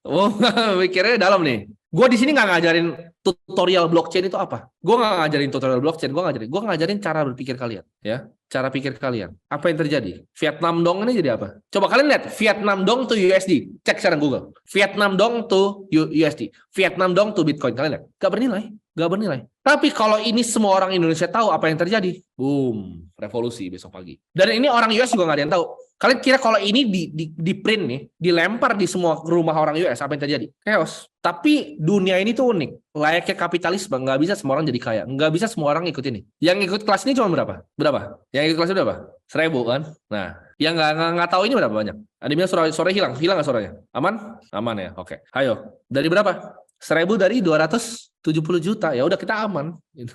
Oh, mikirnya dalam nih. Gue di sini nggak ngajarin tutorial blockchain itu apa. Gue nggak ngajarin tutorial blockchain. Gue ngajarin cara berpikir kalian. Ya, cara pikir kalian. Apa yang terjadi? Vietnam dong ini jadi apa? Coba kalian lihat. Vietnam dong to USD. Cek sekarang Google. Vietnam dong to USD. Vietnam dong to Bitcoin. Kalian lihat. Gak bernilai. Gak bernilai. Tapi kalau ini semua orang Indonesia tahu apa yang terjadi, boom, revolusi besok pagi. Dan ini orang US juga nggak ada yang tahu. Kalian kira kalau ini di print nih, dilempar di semua rumah orang US, apa yang terjadi? Chaos. Tapi dunia ini tuh unik. Layaknya kapitalisme, nggak bisa semua orang jadi kaya. Nggak bisa semua orang ikut ini. Yang ikut kelas ini cuma berapa? Berapa? Yang ikut kelas ini berapa? 1.000 kan? Nah, yang nggak tahu ini berapa banyak? Ada bilang sore hilang nggak suaranya? Aman? Aman ya. Oke. Ayo. Dari berapa? 1.000 dari 270 juta. Ya udah kita aman. Gitu.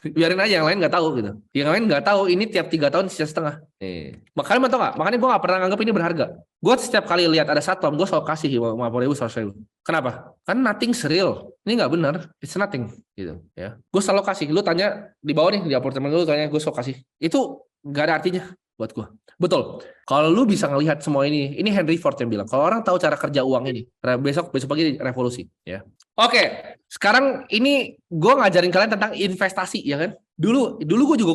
Biarin aja yang lain nggak tahu gitu. Yang lain nggak tahu ini tiap 3 tahun sisa setengah. Makanya mau tau nggak? Makanya gue nggak pernah nganggap ini berharga. Gue setiap kali lihat ada satpam, gue selalu kasih 50.000, 100.000. Kenapa? Kan nothing real. Ini nggak benar. It's nothing. Gitu. Ya. Gue selalu kasih. Lu tanya di bawah nih di apartemen lu tanya, gue selalu kasih. Itu nggak ada artinya buat gue. Betul. Kalau lu bisa ngelihat semua ini Henry Ford yang bilang. Kalau orang tahu cara kerja uang ini, besok pagi revolusi. Ya. Oke, sekarang ini gue ngajarin kalian tentang investasi, ya kan? Dulu gue juga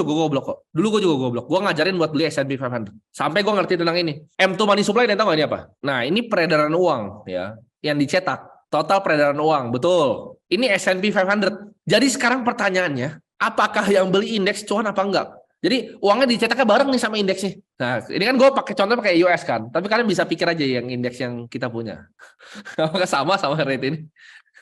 goblok kok. Gue ngajarin buat beli S&P 500. Sampai gue ngerti tentang ini. M2 money supply, dan tahu nggak ini apa? Nah, ini peredaran uang, ya, yang dicetak. Total peredaran uang, betul. Ini S&P 500. Jadi sekarang pertanyaannya, apakah yang beli indeks cuan apa enggak? Jadi uangnya dicetaknya bareng nih sama indeksnya. Nah, ini kan gue pakai US kan. Tapi kalian bisa pikir aja yang indeks yang kita punya. Apakah sama rate ini?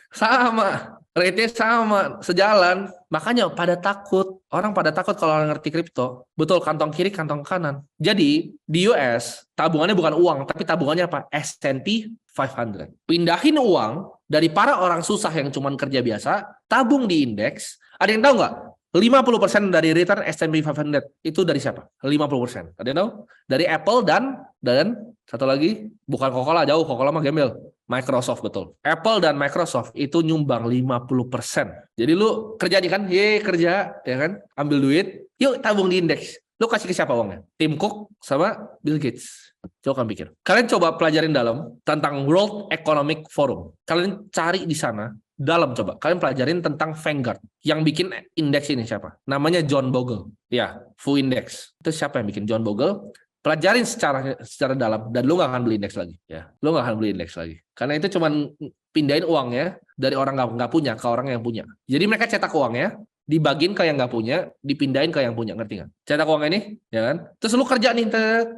Sama. Rate-nya sama, sejalan. Makanya orang pada takut kalau orang ngerti kripto. Betul, kantong kiri, kantong kanan. Jadi di US tabungannya bukan uang, tapi tabungannya apa? S&P 500. Pindahin uang dari para orang susah yang cuma kerja biasa, tabung di indeks. Ada yang tahu nggak? 50% dari return S&P 500 itu dari siapa? 50%. Ada yang tahu? Dari Apple dan satu lagi, bukan Coca-Cola, jauh. Coca-Cola mah gembel. Microsoft, betul. Apple dan Microsoft itu nyumbang 50%. Jadi lu kerja nih kan? Kerja, ya kan? Ambil duit, yuk tabung di indeks. Lu kasih ke siapa uangnya? Tim Cook sama Bill Gates. Coba kalian pikir. Kalian coba pelajarin dalam tentang World Economic Forum. Kalian cari di sana. Dalam coba kalian pelajarin tentang Vanguard. Yang bikin indeks ini siapa? Namanya John Bogle. Ya, Fu Index. Itu siapa yang bikin? John Bogle. Pelajarin secara dalam dan lu nggak akan beli indeks lagi. Ya, lu nggak akan beli indeks lagi. Karena itu cuman pindahin uangnya dari orang nggak punya ke orang yang punya. Jadi mereka cetak uangnya, dibagiin ke yang nggak punya, dipindahin ke yang punya, ngerti nggak? Cetak uang ini, ya kan? Terus lu kerja nih,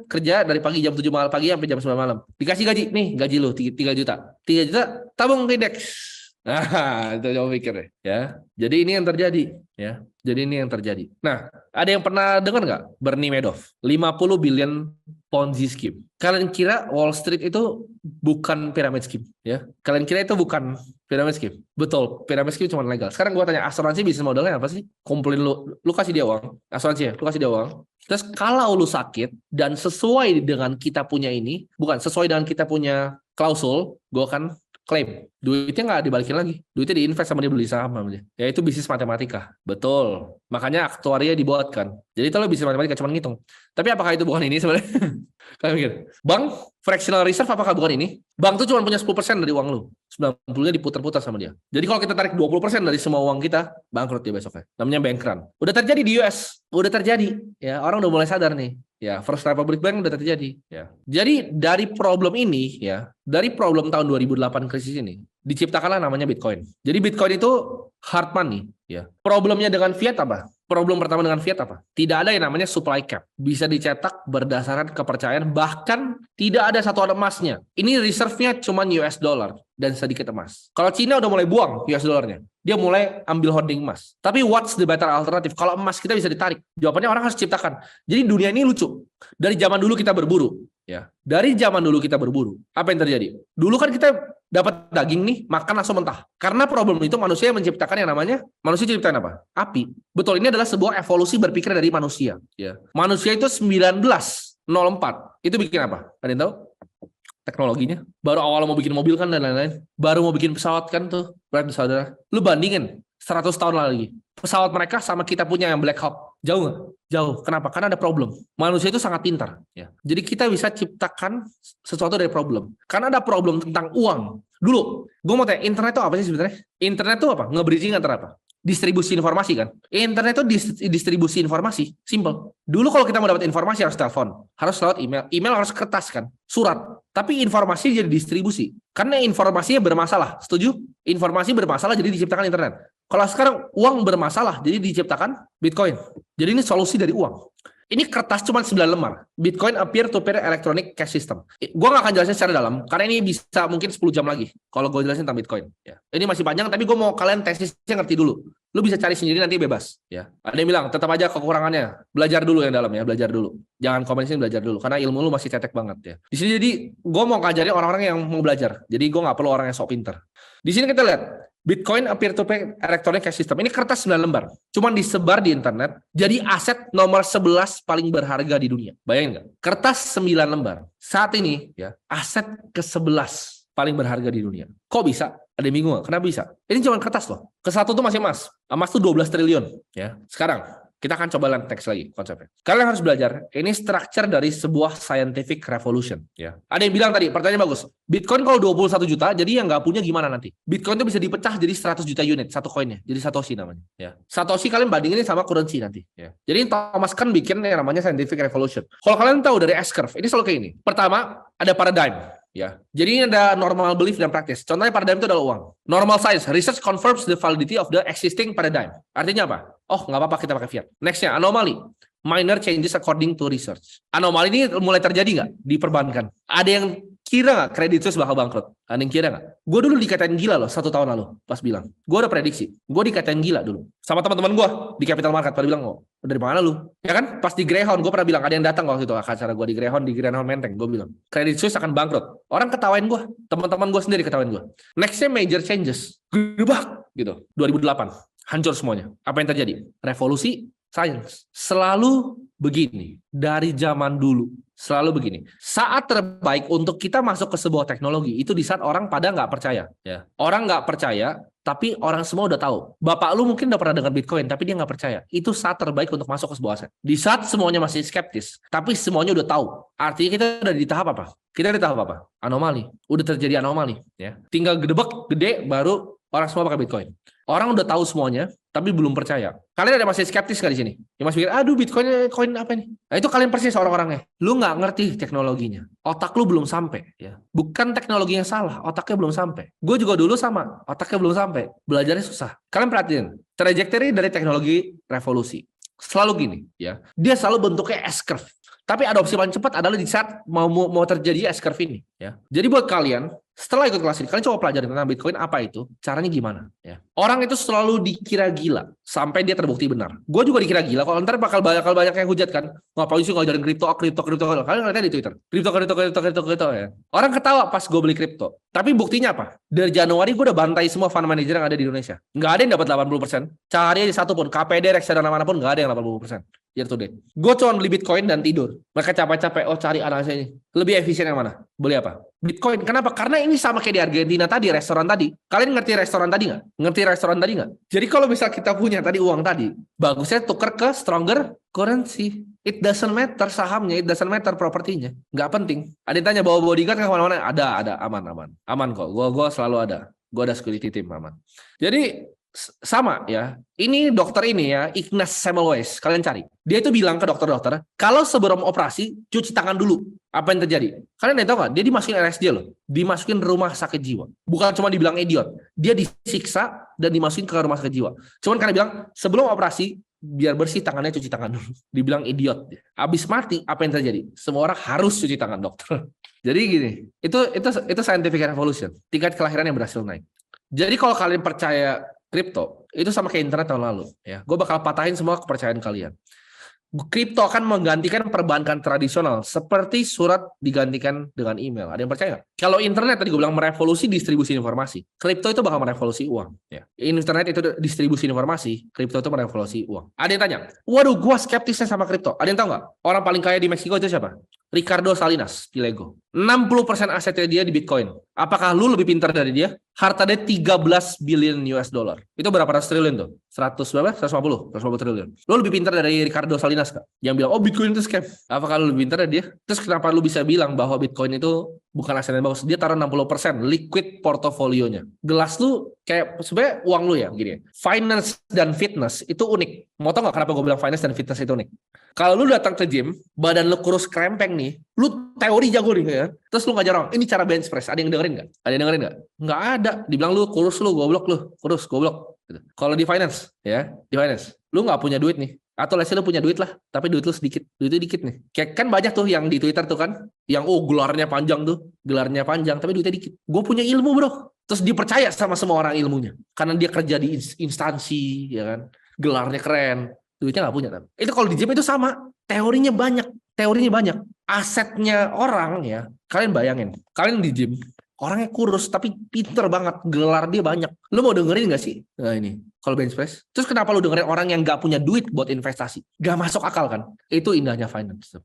kerja dari pagi jam 7 malam pagi sampai jam 9 malam. Dikasih gaji, nih gaji lu 3 juta. 3 juta tabung ke indeks. Nah, itu coba pikir deh, ya. Jadi ini yang terjadi, ya. Jadi ini yang terjadi. Nah, ada yang pernah dengar nggak Bernie Madoff? 50 billion Ponzi scheme. Kalian kira Wall Street itu bukan pyramid scheme, ya? Kalian kira itu bukan pyramid scheme? Betul, pyramid scheme cuma legal. Sekarang gua tanya, asuransi bisnis modelnya apa sih? Kumpulin lu kasih dia uang, asuransi ya, lu kasih dia uang. Terus kalau lu sakit dan sesuai dengan kita punya ini, bukan sesuai dengan kita punya klausul, gua akan klaim. Duitnya nggak dibalikin lagi. Duitnya diinvest sama dia, beli saham sama dia. Ya itu bisnis matematika. Betul. Makanya aktuaria dibuatkan. Jadi itu lo bisnis matematika, cuma ngitung. Tapi apakah itu bukan ini sebenarnya? Kalian mikir. Bank, fractional reserve apakah bukan ini? Bank tuh cuma punya 10% dari uang lu. 90-nya diputar-putar sama dia. Jadi kalau kita tarik 20% dari semua uang kita, bangkrut dia besoknya. Namanya bank run. Udah terjadi di US. Udah terjadi. Ya, orang udah mulai sadar nih. Ya, First Republic Bank udah terjadi. Ya. Jadi dari problem ini, ya, dari problem tahun 2008 krisis ini, diciptakanlah namanya Bitcoin. Jadi Bitcoin itu hard money. Ya. Problemnya dengan fiat apa? Problem pertama dengan fiat apa? Tidak ada yang namanya supply cap. Bisa dicetak berdasarkan kepercayaan, bahkan tidak ada satuan emasnya. Ini reserve-nya cuma US dollar dan sedikit emas. Kalau Cina udah mulai buang US dollarnya, dia mulai ambil holding emas. Tapi what's the better alternative? Kalau emas kita bisa ditarik. Jawabannya orang harus ciptakan. Jadi dunia ini lucu. Dari zaman dulu kita berburu. Ya. Dari zaman dulu kita berburu. Apa yang terjadi? Dulu kan kita dapat daging nih, makan langsung mentah. Karena problem itu manusia yang menciptakan yang namanya, manusia ciptain apa? Api. Betul, ini adalah sebuah evolusi berpikir dari manusia. Ya. Manusia itu 1904, itu bikin apa? Ada yang tahu? Teknologinya. Baru awal mau bikin mobil kan dan lain-lain. Baru mau bikin pesawat kan tuh, berarti saudara. Lu bandingin 100 tahun lagi. Pesawat mereka sama kita punya yang Black Hawk. Jauh nggak? Jauh. Kenapa? Karena ada problem. Manusia itu sangat pintar. Ya. Jadi kita bisa ciptakan sesuatu dari problem. Karena ada problem tentang uang. Dulu, gue mau tanya, internet itu apa sih sebenarnya? Internet itu apa? Nge-bridging antara apa? Distribusi informasi kan? Internet itu distribusi informasi. Simple. Dulu kalau kita mau dapat informasi harus telepon. Harus lewat email. Email harus kertas kan? Surat. Tapi informasi jadi distribusi. Karena informasinya bermasalah. Setuju? Informasi bermasalah jadi diciptakan internet. Kalau sekarang uang bermasalah, jadi diciptakan Bitcoin. Jadi ini solusi dari uang. Ini kertas cuma 9 lembar. Bitcoin a peer-to-peer electronic cash system. Gue gak akan jelasin secara dalam, karena ini bisa mungkin 10 jam lagi. Kalau gue jelasin tentang Bitcoin. Ya. Ini masih panjang, tapi gue mau kalian tesisnya ngerti dulu. Lu bisa cari sendiri nanti bebas. Ya. Ada yang bilang, tetap aja kekurangannya. Belajar dulu yang dalam ya, belajar dulu. Jangan komen sini, belajar dulu. Karena ilmu lu masih cetek banget ya. Di sini jadi, gue mau ngajarin orang-orang yang mau belajar. Jadi gue gak perlu orang yang sok pinter. Di sini kita lihat. Bitcoin a peer-to-peer electronic cash system. Ini kertas 9 lembar. Cuman disebar di internet. Jadi aset nomor 11 paling berharga di dunia. Bayangin nggak? Kertas 9 lembar. Saat ini ya aset ke-11 paling berharga di dunia. Kok bisa? Ada yang bingung nggak? Kenapa bisa? Ini cuma kertas loh. Ke-1 tuh masih emas. Emas tuh 12 triliun. Ya. Sekarang kita akan coba lihat teks lagi konsepnya. Kalian harus belajar, ini structure dari sebuah scientific revolution. Ya. Ada yang bilang tadi, pertanyaan bagus. Bitcoin kalau 21 juta, jadi yang nggak punya gimana nanti? Bitcoin itu bisa dipecah jadi 100 juta unit, satu koinnya. Jadi Satoshi namanya. Ya. Satoshi kalian bandingin sama currency nanti. Ya. Jadi Thomas Kuhn bikin yang namanya scientific revolution. Kalau kalian tahu dari S-curve, ini selalu kayak ini. Pertama, ada paradigm. Ya, jadi ini ada normal belief dan practice. Contohnya paradigm itu adalah uang. Normal science, research confirms the validity of the existing paradigm. Artinya apa? Oh, nggak apa-apa kita pakai fiat. Nextnya, anomaly. Minor changes according to research. Anomali ini mulai terjadi nggak di perbankan? Ada yang kira nggak Credit Suisse bakal bangkrut? Ada yang kira nggak? Gue dulu dikatain gila loh 1 tahun lalu pas bilang. Gue udah prediksi. Gue dikatain gila dulu. Sama teman-teman gue di capital market pada bilang, oh dari mana lu? Ya kan? Pas di Greyhound gue pernah bilang ada yang datang waktu itu acara gue di Greyhound Menteng. Gue bilang Credit Suisse akan bangkrut. Orang ketawain gue. Teman-teman gue sendiri ketawain gue. Nextnya major changes. Gebak gitu. 2008 hancur semuanya. Apa yang terjadi? Revolusi science. Selalu begini. Dari zaman dulu. Selalu begini. Saat terbaik untuk kita masuk ke sebuah teknologi, itu di saat orang pada nggak percaya. Ya. Orang nggak percaya, tapi orang semua udah tahu. Bapak lu mungkin udah pernah dengar Bitcoin, tapi dia nggak percaya. Itu saat terbaik untuk masuk ke sebuah aset. Di saat semuanya masih skeptis, tapi semuanya udah tahu. Artinya kita udah di tahap apa? Kita di tahap apa? Anomali. Udah terjadi anomali. Ya. Tinggal gedebek, gede, baru orang semua pakai Bitcoin. Orang udah tahu semuanya, tapi belum percaya. Kalian ada masih skeptis nggak di sini? Yang masih pikir, aduh Bitcoin koin apa nih? Nah itu kalian persis orang-orangnya. Lu nggak ngerti teknologinya. Otak lu belum sampai. Ya. Bukan teknologi yang salah, otaknya belum sampai. Gue juga dulu sama, otaknya belum sampai. Belajarnya susah. Kalian perhatiin, trajectory dari teknologi revolusi. Selalu gini, ya. Dia selalu bentuknya S-curve. Tapi adopsi paling cepat adalah di saat mau terjadi S-curve ini. Ya. Jadi buat kalian, setelah ikut kelas ini, kalian coba pelajari tentang Bitcoin apa itu, caranya gimana. Ya. Orang itu selalu dikira gila sampai dia terbukti benar. Gue juga dikira gila. Kalau ntar bakal banyak yang hujat kan, ngapain sih ngajarin kripto. Kalian ngeliatnya di Twitter, kripto ya. Orang ketawa pas gue beli kripto. Tapi buktinya apa? Dari Januari gue udah bantai semua fund manager yang ada di Indonesia. Nggak ada yang dapat 80%. Cari aja satu pun, KPD, reksadana manapun nggak ada yang 80%. Year to date. Gue cuma beli Bitcoin dan tidur. Mereka capek-capek, cari analisa ini. Lebih efisien yang mana? Beli apa? Bitcoin. Kenapa? Karena ini sama kayak di Argentina tadi, restoran tadi. Kalian ngerti restoran tadi nggak? Ngerti restoran tadi nggak? Jadi kalau misal kita punya tadi uang tadi, bagusnya tuker ke stronger currency. It doesn't matter sahamnya, it doesn't matter propertinya. Nggak penting. Ada yang tanya bawa bodyguard ke kemana-mana? Ada, aman kok. Gue selalu ada. Gue ada security team, aman. Jadi sama ya, ini dokter ini ya, Ignaz Semmelweis, kalian cari. Dia itu bilang ke dokter-dokter, kalau sebelum operasi cuci tangan dulu. Apa yang terjadi? Kalian tahu nggak? Dia dimasukin RSJ loh, dimasukin rumah sakit jiwa. Bukan cuma dibilang idiot, dia disiksa dan dimasukin ke rumah sakit jiwa. Cuman karena bilang sebelum operasi biar bersih tangannya cuci tangan dulu. Dibilang idiot. Abis mati apa yang terjadi? Semua orang harus cuci tangan dokter. Jadi gini, itu scientific revolution. Tingkat kelahiran yang berhasil naik. Jadi kalau kalian percaya kripto itu sama kayak internet tahun lalu ya. Gue bakal patahin semua kepercayaan kalian. Kripto akan menggantikan perbankan tradisional seperti surat digantikan dengan email. Ada yang percaya nggak? Kalau internet tadi gue bilang merevolusi distribusi informasi, kripto itu bakal merevolusi uang. Ya. Internet itu distribusi informasi, kripto itu merevolusi uang. Ada yang tanya, waduh, gue skeptisnya sama kripto. Ada yang tahu nggak? Orang paling kaya di Meksiko itu siapa? Ricardo Salinas, Pilego. 60% asetnya dia di Bitcoin. Apakah lu lebih pintar dari dia? Harta dia 13 billion US dollar. Itu berapa ratus triliun tuh? 100 berapa? 150 triliun. Lu lebih pintar dari Ricardo Salinas kak? Yang bilang, oh Bitcoin itu scam. Apakah lu lebih pintar dari dia? Terus kenapa lu bisa bilang bahwa Bitcoin itu bukan aset yang bagus? Dia taruh 60% liquid portofolionya. Gelas lu kayak sebenarnya uang lu ya, gini ya. Finance dan fitness itu unik. Mau tau gak kenapa gue bilang finance dan fitness itu unik? Kalau lu datang ke gym, badan lu kurus krempeng nih, lu teori jago nih ya. Terus lu ngajar orang, ini cara bench press. Ada yang dengerin nggak? Ada yang dengerin nggak? Nggak ada. Dibilang lu kurus lu, goblok lu. Kurus, goblok. Gitu. Kalau di finance, ya, di finance, lu nggak punya duit nih. Atau let's say lu punya duit lah, tapi duit lu sedikit. Duitnya dikit nih. Kayak kan banyak tuh yang di Twitter tuh kan, yang gelarnya panjang tuh. Gelarnya panjang, tapi duitnya dikit. Gue punya ilmu bro. Terus dia percaya sama semua orang ilmunya. Karena dia kerja di instansi, ya kan. Gelarnya keren. Duitnya nggak punya. Itu kalau di gym itu sama. Teorinya banyak. Asetnya orang ya, kalian bayangin. Kalian di gym, orangnya kurus tapi pinter banget, gelar dia banyak. Lu mau dengerin nggak sih? Nah ini, kalau bench press. Terus kenapa lu dengerin orang yang nggak punya duit buat investasi? Gak masuk akal kan? Itu indahnya finance.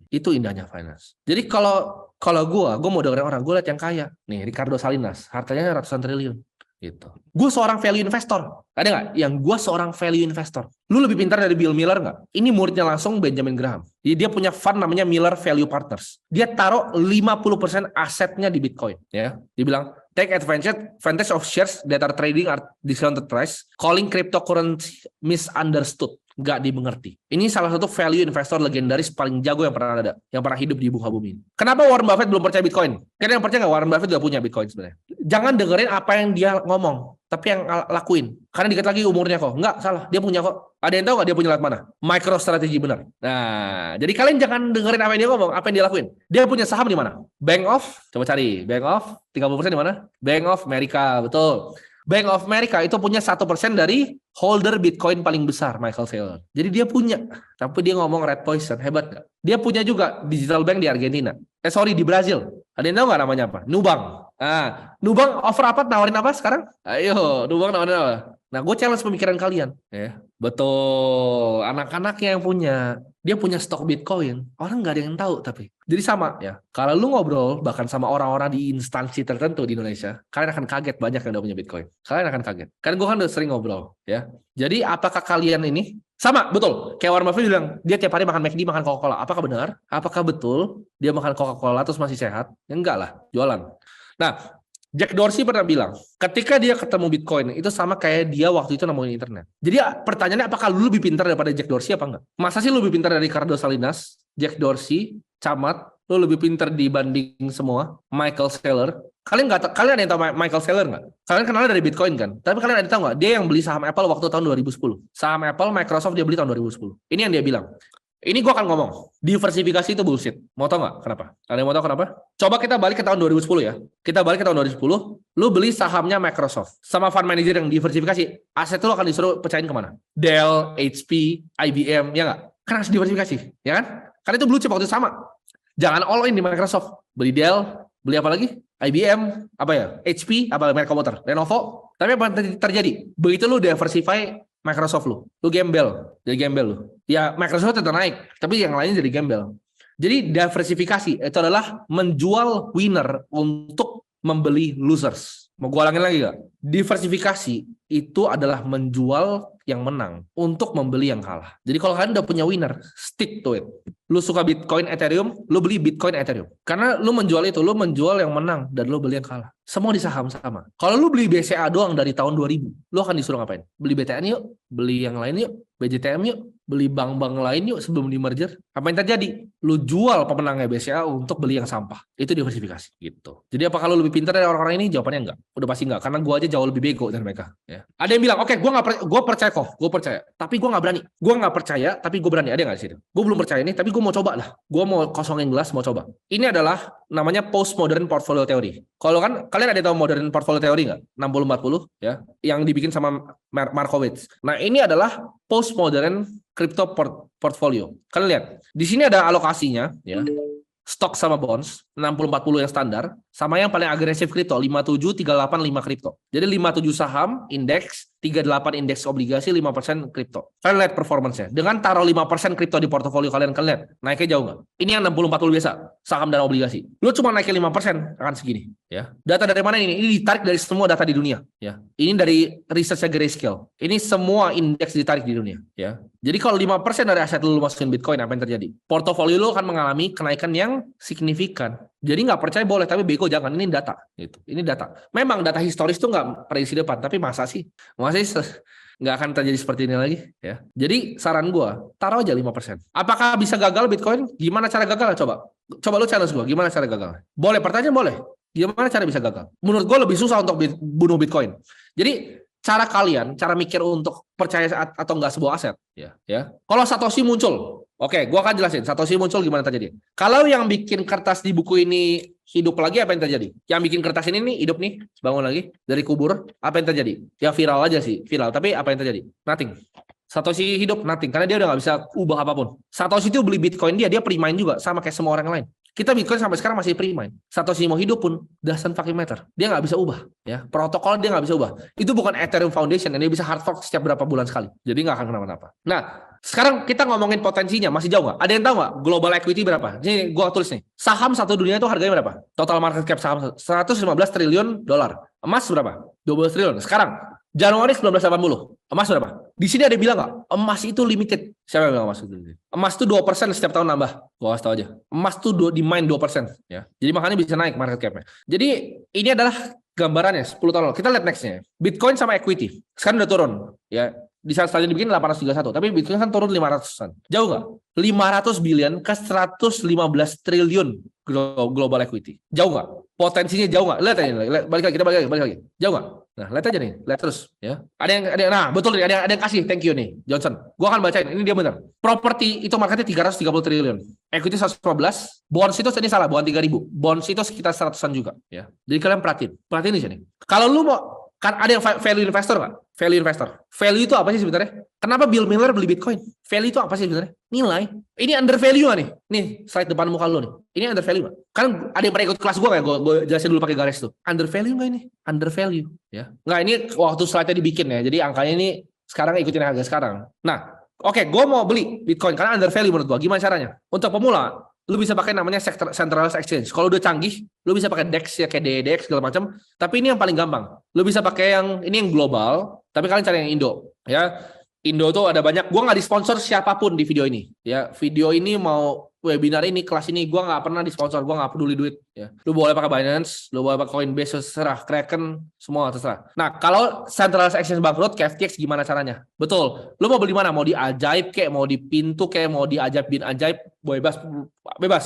Jadi kalau gue mau dengerin orang, gue liat yang kaya. Nih, Ricardo Salinas, hartanya ratusan triliun. Gitu. Gue seorang value investor. Ada nggak yang gue seorang value investor? Lu lebih pintar dari Bill Miller nggak? Ini muridnya langsung Benjamin Graham. Jadi dia punya fund namanya Miller Value Partners. Dia taruh 50% asetnya di Bitcoin. Ya, dia bilang take advantage of shares that are trading at discounted price, calling cryptocurrency misunderstood. Nggak dimengerti. Ini salah satu value investor legendaris paling jago yang pernah ada, yang pernah hidup di muka bumi ini. Kenapa Warren Buffett belum percaya Bitcoin? Kalian yang percaya nggak Warren Buffett udah punya Bitcoin sebenarnya? Jangan dengerin apa yang dia ngomong, tapi yang lakuin. Karena dikit lagi umurnya kok. Nggak, salah. Dia punya kok. Ada yang tahu nggak dia punya lewat mana? MicroStrategy benar. Nah, jadi kalian jangan dengerin apa yang dia ngomong, apa yang dia lakuin. Dia punya saham di mana? Bank of, coba cari. Bank of, 30% di mana? Bank of America, betul. Bank of America itu punya 1% dari holder Bitcoin paling besar, Michael Saylor. Jadi dia punya, tapi dia ngomong red poison, hebat nggak? Dia punya juga digital bank di Argentina. Di Brazil. Ada yang tahu nggak namanya apa? Nubank. Nubank offer apa? Nawarin apa sekarang? Ayo, Nubank nawarin apa? Nah, gue challenge pemikiran kalian. Ya, betul. Anak-anaknya yang punya. Dia punya stok Bitcoin. Orang nggak ada yang tahu tapi. Jadi sama ya. Kalau lu ngobrol bahkan sama orang-orang di instansi tertentu di Indonesia, kalian akan kaget banyak yang udah punya Bitcoin. Kalian akan kaget. Kan gue kan udah sering ngobrol ya. Jadi apakah kalian ini sama, betul. Kayak Warren Buffett bilang, dia tiap hari makan McD, makan Coca-Cola. Apakah benar? Apakah betul dia makan Coca-Cola terus masih sehat? Ya enggak lah, jualan. Nah, Jack Dorsey pernah bilang, ketika dia ketemu Bitcoin, itu sama kayak dia waktu itu nemuin internet. Jadi pertanyaannya, apakah lu lebih pintar daripada Jack Dorsey apa enggak? Masa sih lu lebih pintar dari Ricardo Salinas, Jack Dorsey, Camat, lu lebih pintar dibanding semua, Michael Saylor? Kalian ada yang tahu Michael Saylor nggak? Kalian kenalnya dari Bitcoin kan? Tapi kalian ada tahu nggak? Dia yang beli saham Apple waktu tahun 2010. Saham Apple, Microsoft dia beli tahun 2010. Ini yang dia bilang. Ini gue akan ngomong, diversifikasi itu bullshit. Mau tau nggak kenapa? Ada yang mau tau kenapa? Coba kita balik ke tahun 2010 ya. Kita balik ke tahun 2010, lu beli sahamnya Microsoft. Sama fund manager yang diversifikasi, aset lu akan disuruh pecahin kemana? Dell, HP, IBM, ya nggak? Kan harus diversifikasi, ya kan? Karena itu blue chip waktu itu sama. Jangan all in di Microsoft. Beli Dell, beli apa lagi? IBM, apa ya? HP, apa merek komputer? Lenovo. Tapi apa yang terjadi? Begitu lu diversify Microsoft lu gembel, jadi gembel lu. Ya Microsoft tetap naik, tapi yang lainnya jadi gembel. Jadi diversifikasi itu adalah menjual winner untuk membeli losers. Mau gue ulangin lagi gak? Diversifikasi itu adalah menjual yang menang untuk membeli yang kalah. Jadi kalau kalian udah punya winner, stick to it. Lu suka Bitcoin, Ethereum, lu beli Bitcoin, Ethereum. Karena lu menjual itu, lu menjual yang menang dan lu beli yang kalah. Semua di saham sama. Kalau lu beli BCA doang dari tahun 2000, lu akan disuruh ngapain? Beli BTN yuk, beli yang lain yuk, BJTM yuk, beli bank-bank lain yuk sebelum di merger. Apa yang terjadi? Lu jual pemenangnya BCA untuk beli yang sampah. Itu diversifikasi gitu. Jadi apakah lu lebih pintar dari orang-orang ini? Jawabannya enggak. Udah pasti enggak, karena gua aja jauh lebih bego dari mereka. Ya. Ada yang bilang, oke, gua percaya kok, gue percaya, tapi gue nggak berani. Gue nggak percaya, tapi gue berani. Ada nggak di situ? Gue belum percaya ini, tapi gue mau coba lah. Gue mau kosongin gelas, mau coba. Ini adalah namanya postmodern portfolio theory. Kalau kan kalian ada tahu modern portfolio theory nggak? 60-40 ya, yang dibikin sama Markowitz. Nah, ini adalah postmodern crypto portfolio. Kalian lihat, di sini ada alokasinya ya. Stok sama bonds, 60-40 yang standar, sama yang paling agresif kripto, 57-38-5 kripto. Jadi 57 saham, indeks, 38 indeks obligasi, 5% kripto. Kalian lihat performance-nya. Dengan taruh 5% kripto di portofolio kalian lihat, naiknya jauh nggak? Ini yang 60-40 biasa, saham dan obligasi. Lu cuma naikin 5%, akan segini. Ya. Data dari mana ini? Ini ditarik dari semua data di dunia. Ya. Ini dari research-nya Grayscale. Ini semua indeks ditarik di dunia. Ya. Jadi kalau 5% dari aset lu masukin Bitcoin, apa yang terjadi? Portofolio lu akan mengalami kenaikan yang signifikan. Jadi nggak percaya boleh, tapi bego jangan. Ini data. Gitu. Ini data. Memang data historis itu nggak prediksi depan, tapi masa sih nggak akan terjadi seperti ini lagi. Ya. Jadi saran gue, taruh aja 5%. Apakah bisa gagal Bitcoin? Gimana cara gagal? Coba lu challenge gue, gimana cara gagal? Boleh, pertanyaan boleh. Gimana cara bisa gagal? Menurut gue lebih susah untuk bunuh Bitcoin. Jadi cara kalian, cara mikir untuk percaya atau enggak sebuah aset, ya. Kalau Satoshi muncul, oke, gua akan jelasin Satoshi muncul gimana terjadi. Kalau yang bikin kertas di buku ini hidup lagi, apa yang terjadi? Yang bikin kertas ini nih hidup nih, bangun lagi dari kubur, apa yang terjadi? Ya viral aja sih, viral. Tapi apa yang terjadi? Nothing. Satoshi hidup nothing, karena dia udah nggak bisa ubah apapun. Satoshi itu beli Bitcoin dia pre-mine juga, sama kayak semua orang lain. Kita Bitcoin sampai sekarang masih pre-mine. Satoshi mau hidup pun doesn't fucking matter. Dia nggak bisa ubah. Ya, protokol dia nggak bisa ubah. Itu bukan Ethereum Foundation, dia bisa hard fork setiap berapa bulan sekali. Jadi nggak akan kenapa-napa. Nah, sekarang kita ngomongin potensinya, masih jauh nggak? Ada yang tahu nggak global equity berapa? Ini gua tulis nih. Saham satu dunia itu harganya berapa? Total market cap saham 115 triliun dolar. Emas berapa? 12 triliun. Sekarang Januari 1980, emas berapa? Di sini ada yang bilang nggak? Emas itu limited. Siapa yang bilang emas itu limited? Emas itu 2% setiap tahun nambah. Gua kasih tahu aja. Emas itu di mine 2%. Ya. Jadi makanya bisa naik market cap-nya. Jadi ini adalah gambarannya 10 tahun lalu. Kita lihat next-nya. Bitcoin sama equity. Sekarang udah turun. Ya. Di saat selanjutnya dibikin 831. Tapi Bitcoin kan turun 500-an. Jauh nggak? 500 billion ke 115 triliun global equity. Jauh nggak? Potensinya jauh nggak? Lihat aja. Balik lagi. Jauh nggak? Nah, lihat aja nih, lihat terus ya. Nah, betul nih, ada yang kasih, thank you nih, Johnson. Gua akan bacain, ini dia benar. Properti itu marketnya 330 triliun. Equity 115, bonds itu ini salah, bukan 3.000. Bonds itu sekitar 100-an juga, ya. Jadi kalian perhatiin di sini. Kalau lu mau, kan ada yang value investor nggak? Value investor. Value itu apa sih sebenarnya? Kenapa Bill Miller beli Bitcoin? Value itu apa sih sebenarnya? Nilai. Ini under value nggak nih? Nih, slide depan muka lu nih. Ini under value nggak? Kan ada yang pernah ikut kelas gue nggak? Gue jelasin dulu pakai garis tuh. Under value nggak ini? Under value. Ya. Nggak, ini waktu slide-nya dibikin ya. Jadi angkanya ini sekarang ikutin harga sekarang. Nah, oke, gue mau beli Bitcoin karena under value menurut gue. Gimana caranya? Untuk pemula, lu bisa pakai namanya centralized exchange. Kalau udah canggih, lu bisa pakai DEX ya, kayak DEX segala macam. Tapi ini yang paling gampang. Lu bisa pakai ini yang global, tapi kalian cari yang Indo. Ya, Indo tuh ada banyak. Gua nggak disponsor siapapun di video ini. Ya, video ini mau webinar ini, kelas ini, gue nggak pernah disponsor, gue nggak peduli duit. Ya, lu boleh pakai Binance, lu boleh pakai Coinbase, terserah, Kraken, semua terserah. Nah, kalau centralized exchange bangkrut, kayak FTX gimana caranya? Betul. Lu mau beli mana? Mau di Ajaib kayak, mau di Pintu kayak, mau di Ajaib bin Ajaib, bebas.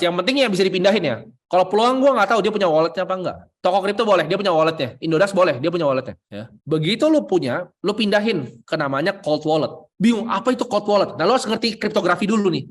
Yang penting yang bisa dipindahin ya. Kalau peluang gue nggak tahu dia punya walletnya apa enggak. Toko kripto boleh, dia punya walletnya. Indodax boleh, dia punya walletnya. Ya. Begitu lu punya, lu pindahin ke namanya cold wallet. Bingung, apa itu cold wallet? Nah, lu harus ngerti kriptografi dulu nih.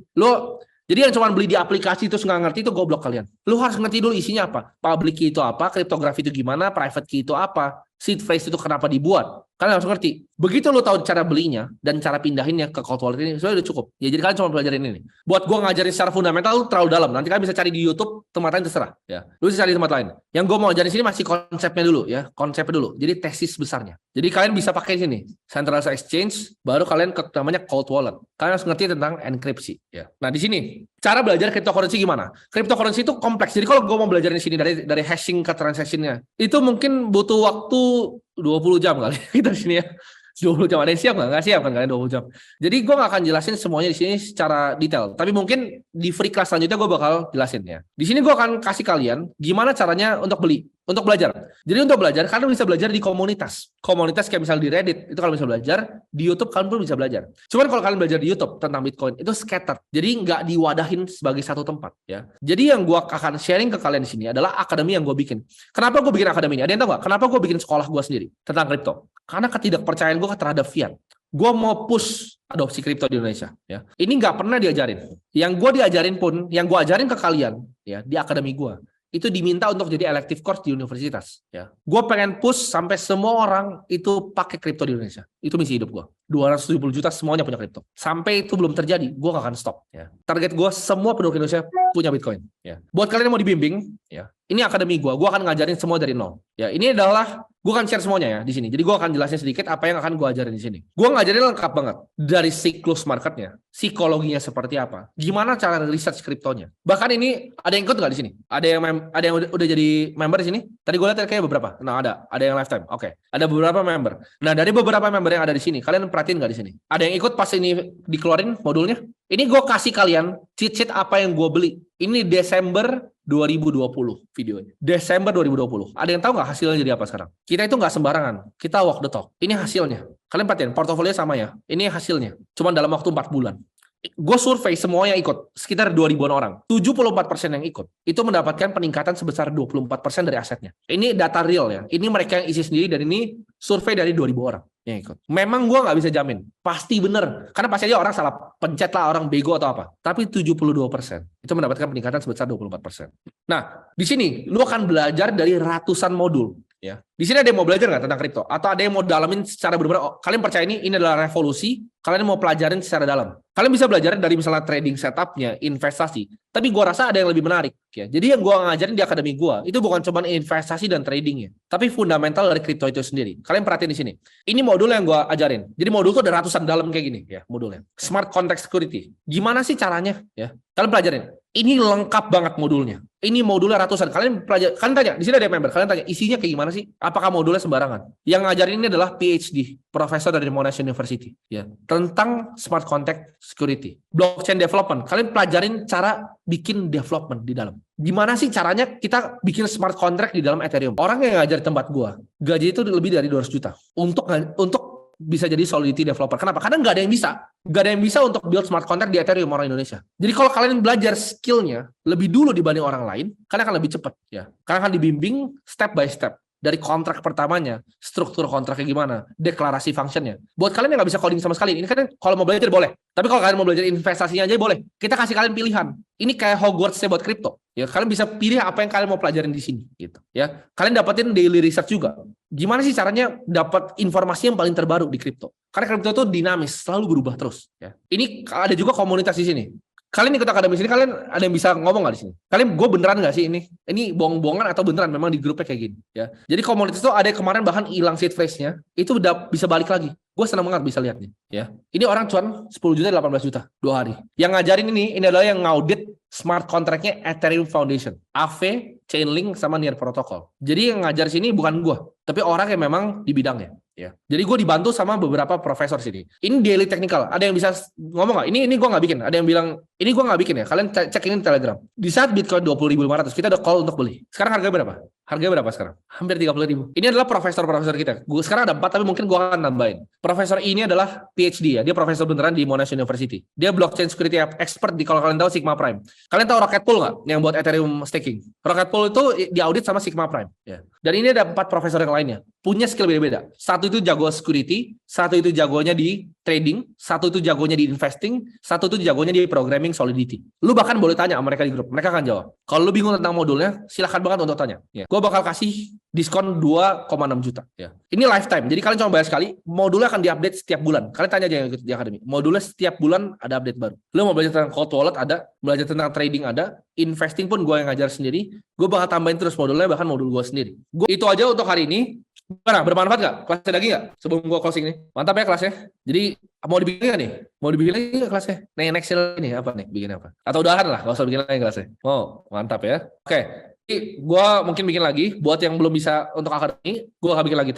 Jadi yang cuma beli di aplikasi terus nggak ngerti itu goblok kalian. Lu harus ngerti dulu isinya apa. Public key itu apa, kriptografi itu gimana, private key itu apa, seed phrase itu kenapa dibuat. Kalian harus ngerti. Begitu lu tahu cara belinya dan cara pindahinnya ke cold wallet ini, sudah udah cukup. Ya jadi kalian cuma pelajarin ini. Buat gua ngajarin secara fundamental lu terlalu dalam. Nanti kalian bisa cari di YouTube, tempat lain terserah. Ya, lu bisa cari di tempat lain. Yang gua mau ajarin sini masih konsepnya dulu ya, konsepnya dulu. Jadi tesis besarnya. Jadi kalian bisa pakai sini centralized exchange, baru kalian ke namanya cold wallet. Kalian harus ngerti tentang enkripsi. Ya. Nah di sini cara belajar cryptocurrency gimana? Cryptocurrency itu kompleks. Jadi kalau gua mau belajar di sini dari hashing ke transactionnya, itu mungkin butuh waktu 20 jam kali kita di sini ya. 20 jam. Ada yang siap nggak? Nggak siap kan kalian 20 jam. Jadi gue nggak akan jelasin semuanya di sini secara detail. Tapi mungkin di free class selanjutnya gue bakal jelasin ya. Di sini gue akan kasih kalian gimana caranya untuk beli. Untuk belajar. Jadi untuk belajar, kalian bisa belajar di komunitas. Komunitas kayak misalnya di Reddit, itu kalian bisa belajar. Di YouTube kalian pun bisa belajar. Cuman kalau kalian belajar di YouTube tentang Bitcoin, itu scattered. Jadi nggak diwadahin sebagai satu tempat. Ya. Jadi yang gue akan sharing ke kalian di sini adalah akademi yang gue bikin. Kenapa gue bikin akademi ini? Ada yang tahu nggak? Kenapa gue bikin sekolah gue sendiri tentang kripto? Karena ketidakpercayaan gue terhadap fiat. Gue mau push adopsi kripto di Indonesia. Ya. Ini nggak pernah diajarin. Yang gue diajarin pun, yang gue ajarin ke kalian ya di akademi gue. itu diminta untuk jadi elective course di universitas. Ya, gue pengen push sampai semua orang itu pakai kripto di Indonesia. Itu misi hidup gue. 270 juta semuanya punya kripto. Sampai itu belum terjadi, gue gak akan stop. Ya. Target gue semua penduduk Indonesia punya Bitcoin. Ya. Buat kalian yang mau dibimbing, ya, ini akademi gue akan ngajarin semua dari nol. Ya, ini adalah gue akan share semuanya ya di sini. Jadi gue akan jelasin sedikit apa yang akan gue ajarin di sini. Gue ngajarin lengkap banget dari siklus marketnya, psikologinya seperti apa, gimana cara research kriptonya. Bahkan ini ada yang ikut nggak di sini? Ada yang udah jadi member di sini? Tadi gue lihat kayaknya beberapa. Nah ada yang lifetime. Oke. Ada beberapa member. Nah dari beberapa member yang ada di sini, kalian perhatiin nggak di sini? Ada yang ikut pas ini dikeluarin modulnya? Ini gue kasih kalian cheat sheet apa yang gue beli. Ini Desember 2020 videonya. Desember 2020. Ada yang tahu nggak hasilnya jadi apa sekarang? Kita itu nggak sembarangan. Kita walk the talk. Ini hasilnya. Kalian perhatiin, portofolio sama ya. Ini hasilnya. Cuma dalam waktu 4 bulan. Gue survei semua yang ikut. Sekitar 2.000-an orang. 74% yang ikut. Itu mendapatkan peningkatan sebesar 24% dari asetnya. Ini data real ya. Ini mereka yang isi sendiri dan ini survei dari 2.000 orang yang ikut. Memang gue nggak bisa jamin. Pasti bener. Karena pasti aja orang salah pencet lah, orang bego atau apa. Tapi 72% itu mendapatkan peningkatan sebesar 24%. Nah, di sini lu akan belajar dari ratusan modul. Ya, di sini ada yang mau belajar nggak tentang kripto? Atau ada yang mau dalamin secara benar-benar? Kalian percaya ini adalah revolusi? Kalian mau pelajarin secara dalam? Kalian bisa belajar dari misalnya trading setupnya, investasi. Tapi gua rasa ada yang lebih menarik. Ya, jadi yang gua ngajarin di akademi gua itu bukan cuma investasi dan tradingnya, tapi fundamental dari kripto itu sendiri. Kalian perhatiin di sini. Ini modul yang gua ajarin. Jadi modul tuh ada ratusan dalam kayak gini ya modulnya. Smart Contract Security. Gimana sih caranya? Ya, kalian pelajarin. Ini lengkap banget modulnya. Ini modulnya ratusan. Kalian tanya, di sini ada member. Kalian tanya, isinya kayak gimana sih? Apakah modulnya sembarangan? Yang ngajarin ini adalah PhD, profesor dari Monash University, ya, tentang smart contract security, blockchain development. Kalian pelajarin cara bikin development di dalam. Gimana sih caranya kita bikin smart contract di dalam Ethereum? Orang yang ngajar tempat gua, gaji itu lebih dari 200 juta untuk bisa jadi Solidity developer. Kenapa? Karena nggak ada yang bisa. Nggak ada yang bisa untuk build smart contract di Ethereum orang Indonesia. Jadi kalau kalian belajar skillnya lebih dulu dibanding orang lain, kalian akan lebih cepat. Ya. Kalian akan dibimbing step by step. Dari kontrak pertamanya, struktur kontraknya gimana, deklarasi functionnya. Buat kalian yang nggak bisa coding sama sekali, ini kan kalau mau belajar boleh. Tapi kalau kalian mau belajar investasinya aja boleh. Kita kasih kalian pilihan. Ini kayak Hogwarts-nya buat kripto. Ya, kalian bisa pilih apa yang kalian mau pelajarin di sini. Gitu. Ya, kalian dapetin daily research juga. Gimana sih caranya dapat informasi yang paling terbaru di kripto? Karena kripto itu dinamis, selalu berubah terus. Ya. Ini ada juga komunitas di sini. Kalian ikut akademi sini, kalian ada yang bisa ngomong nggak di sini? Kalian, gue beneran nggak sih ini? Ini bohong-bohongan atau beneran? Memang di grupnya kayak gini, ya. Jadi komunitas itu ada yang kemarin bahkan hilang seed phrase-nya, itu udah bisa balik lagi. Gue senang banget bisa lihatnya, ya. Ini orang cuan 10 juta, 18 juta, 2 hari. Yang ngajarin ini adalah yang ngaudit smart contract-nya Ethereum Foundation, AV, Chainlink, sama Near Protocol. Jadi yang ngajar sini bukan gue, tapi orang yang memang di bidangnya. Ya. Jadi gue dibantu sama beberapa profesor sini. Ini daily technical. Ada yang bisa ngomong nggak? Ini gue nggak bikin. Ada yang bilang ini gue nggak bikin ya. Kalian cek ini di Telegram. Di saat Bitcoin 20.500 kita ada call untuk beli. Sekarang harganya berapa? Harganya berapa sekarang? Hampir 30.000. Ini adalah profesor-profesor kita. Gue sekarang ada 4 tapi mungkin gue akan tambahin. Profesor ini adalah PhD ya. Dia profesor beneran di Monash University. Dia blockchain security expert di, kalau kalian tahu, Sigma Prime. Kalian tahu Rocket Pool nggak? Yang buat Ethereum staking. Rocket Pool itu diaudit sama Sigma Prime. Ya. Dan ini ada 4 profesor yang lainnya. Punya skill beda-beda. Satu itu jago security, satu itu jagonya di trading, satu itu jagonya di investing, satu itu jagonya di programming Solidity. Lu bahkan boleh tanya sama mereka di grup, mereka akan jawab. Kalau lu bingung tentang modulnya, silahkan banget untuk tanya. Ya. Gue bakal kasih diskon 2,6 juta. Ya. Ini lifetime, jadi kalian cuma bayar sekali, modulnya akan diupdate setiap bulan. Kalian tanya aja yang ikut di akademi. Modulnya setiap bulan ada update baru. Lu mau belajar tentang cold wallet ada, belajar tentang trading ada, investing pun gue yang ngajar sendiri. Gue bakal tambahin terus modulnya, bahkan modul gue sendiri. Itu aja untuk hari ini. Gimana? Bermanfaat nggak? Kelasnya lagi nggak? Sebelum gue closing nih. Mantap ya kelasnya. Jadi mau dibikin nggak nih? Mau dibikin lagi nggak kelasnya? Next ini apa nih? Bikin apa? Atau udahan lah, nggak usah bikin lagi kelasnya. Oh, mantap ya. Oke. Jadi gue mungkin bikin lagi. Buat yang belum bisa untuk akademi, gue akan bikin lagi.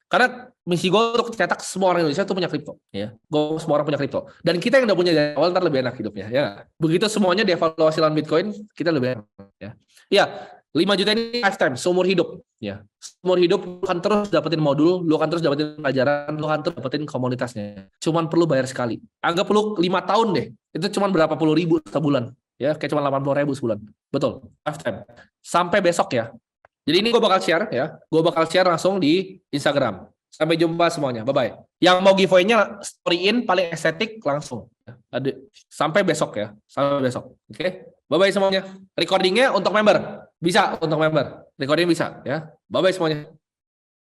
Karena misi gue untuk cetak semua orang Indonesia itu punya kripto. Ya. Gue semua orang punya kripto. Dan kita yang udah punya dari awal ntar lebih enak hidupnya. Ya. Begitu semuanya dievaluasi lawan Bitcoin, kita lebih enak. Ya. Ya. 5 juta ini lifetime, seumur hidup. Ya. Seumur hidup, lu akan terus dapetin modul, lu akan terus dapetin pelajaran, lu akan terus dapetin komunitasnya. Cuman perlu bayar sekali. Anggap lu 5 tahun deh, itu cuman berapa puluh ribu sebulan. Ya, kayak cuma 80.000 sebulan. Betul, lifetime. Sampai besok ya. Jadi ini gue bakal share ya. Gue bakal share langsung di Instagram. Sampai jumpa semuanya. Bye-bye. Yang mau giveaway-nya storyin paling estetik langsung. Sampai besok ya. Sampai besok. Oke. Bye-bye semuanya. Recordingnya untuk member. Bisa untuk member. Recording bisa ya. Bye-bye semuanya.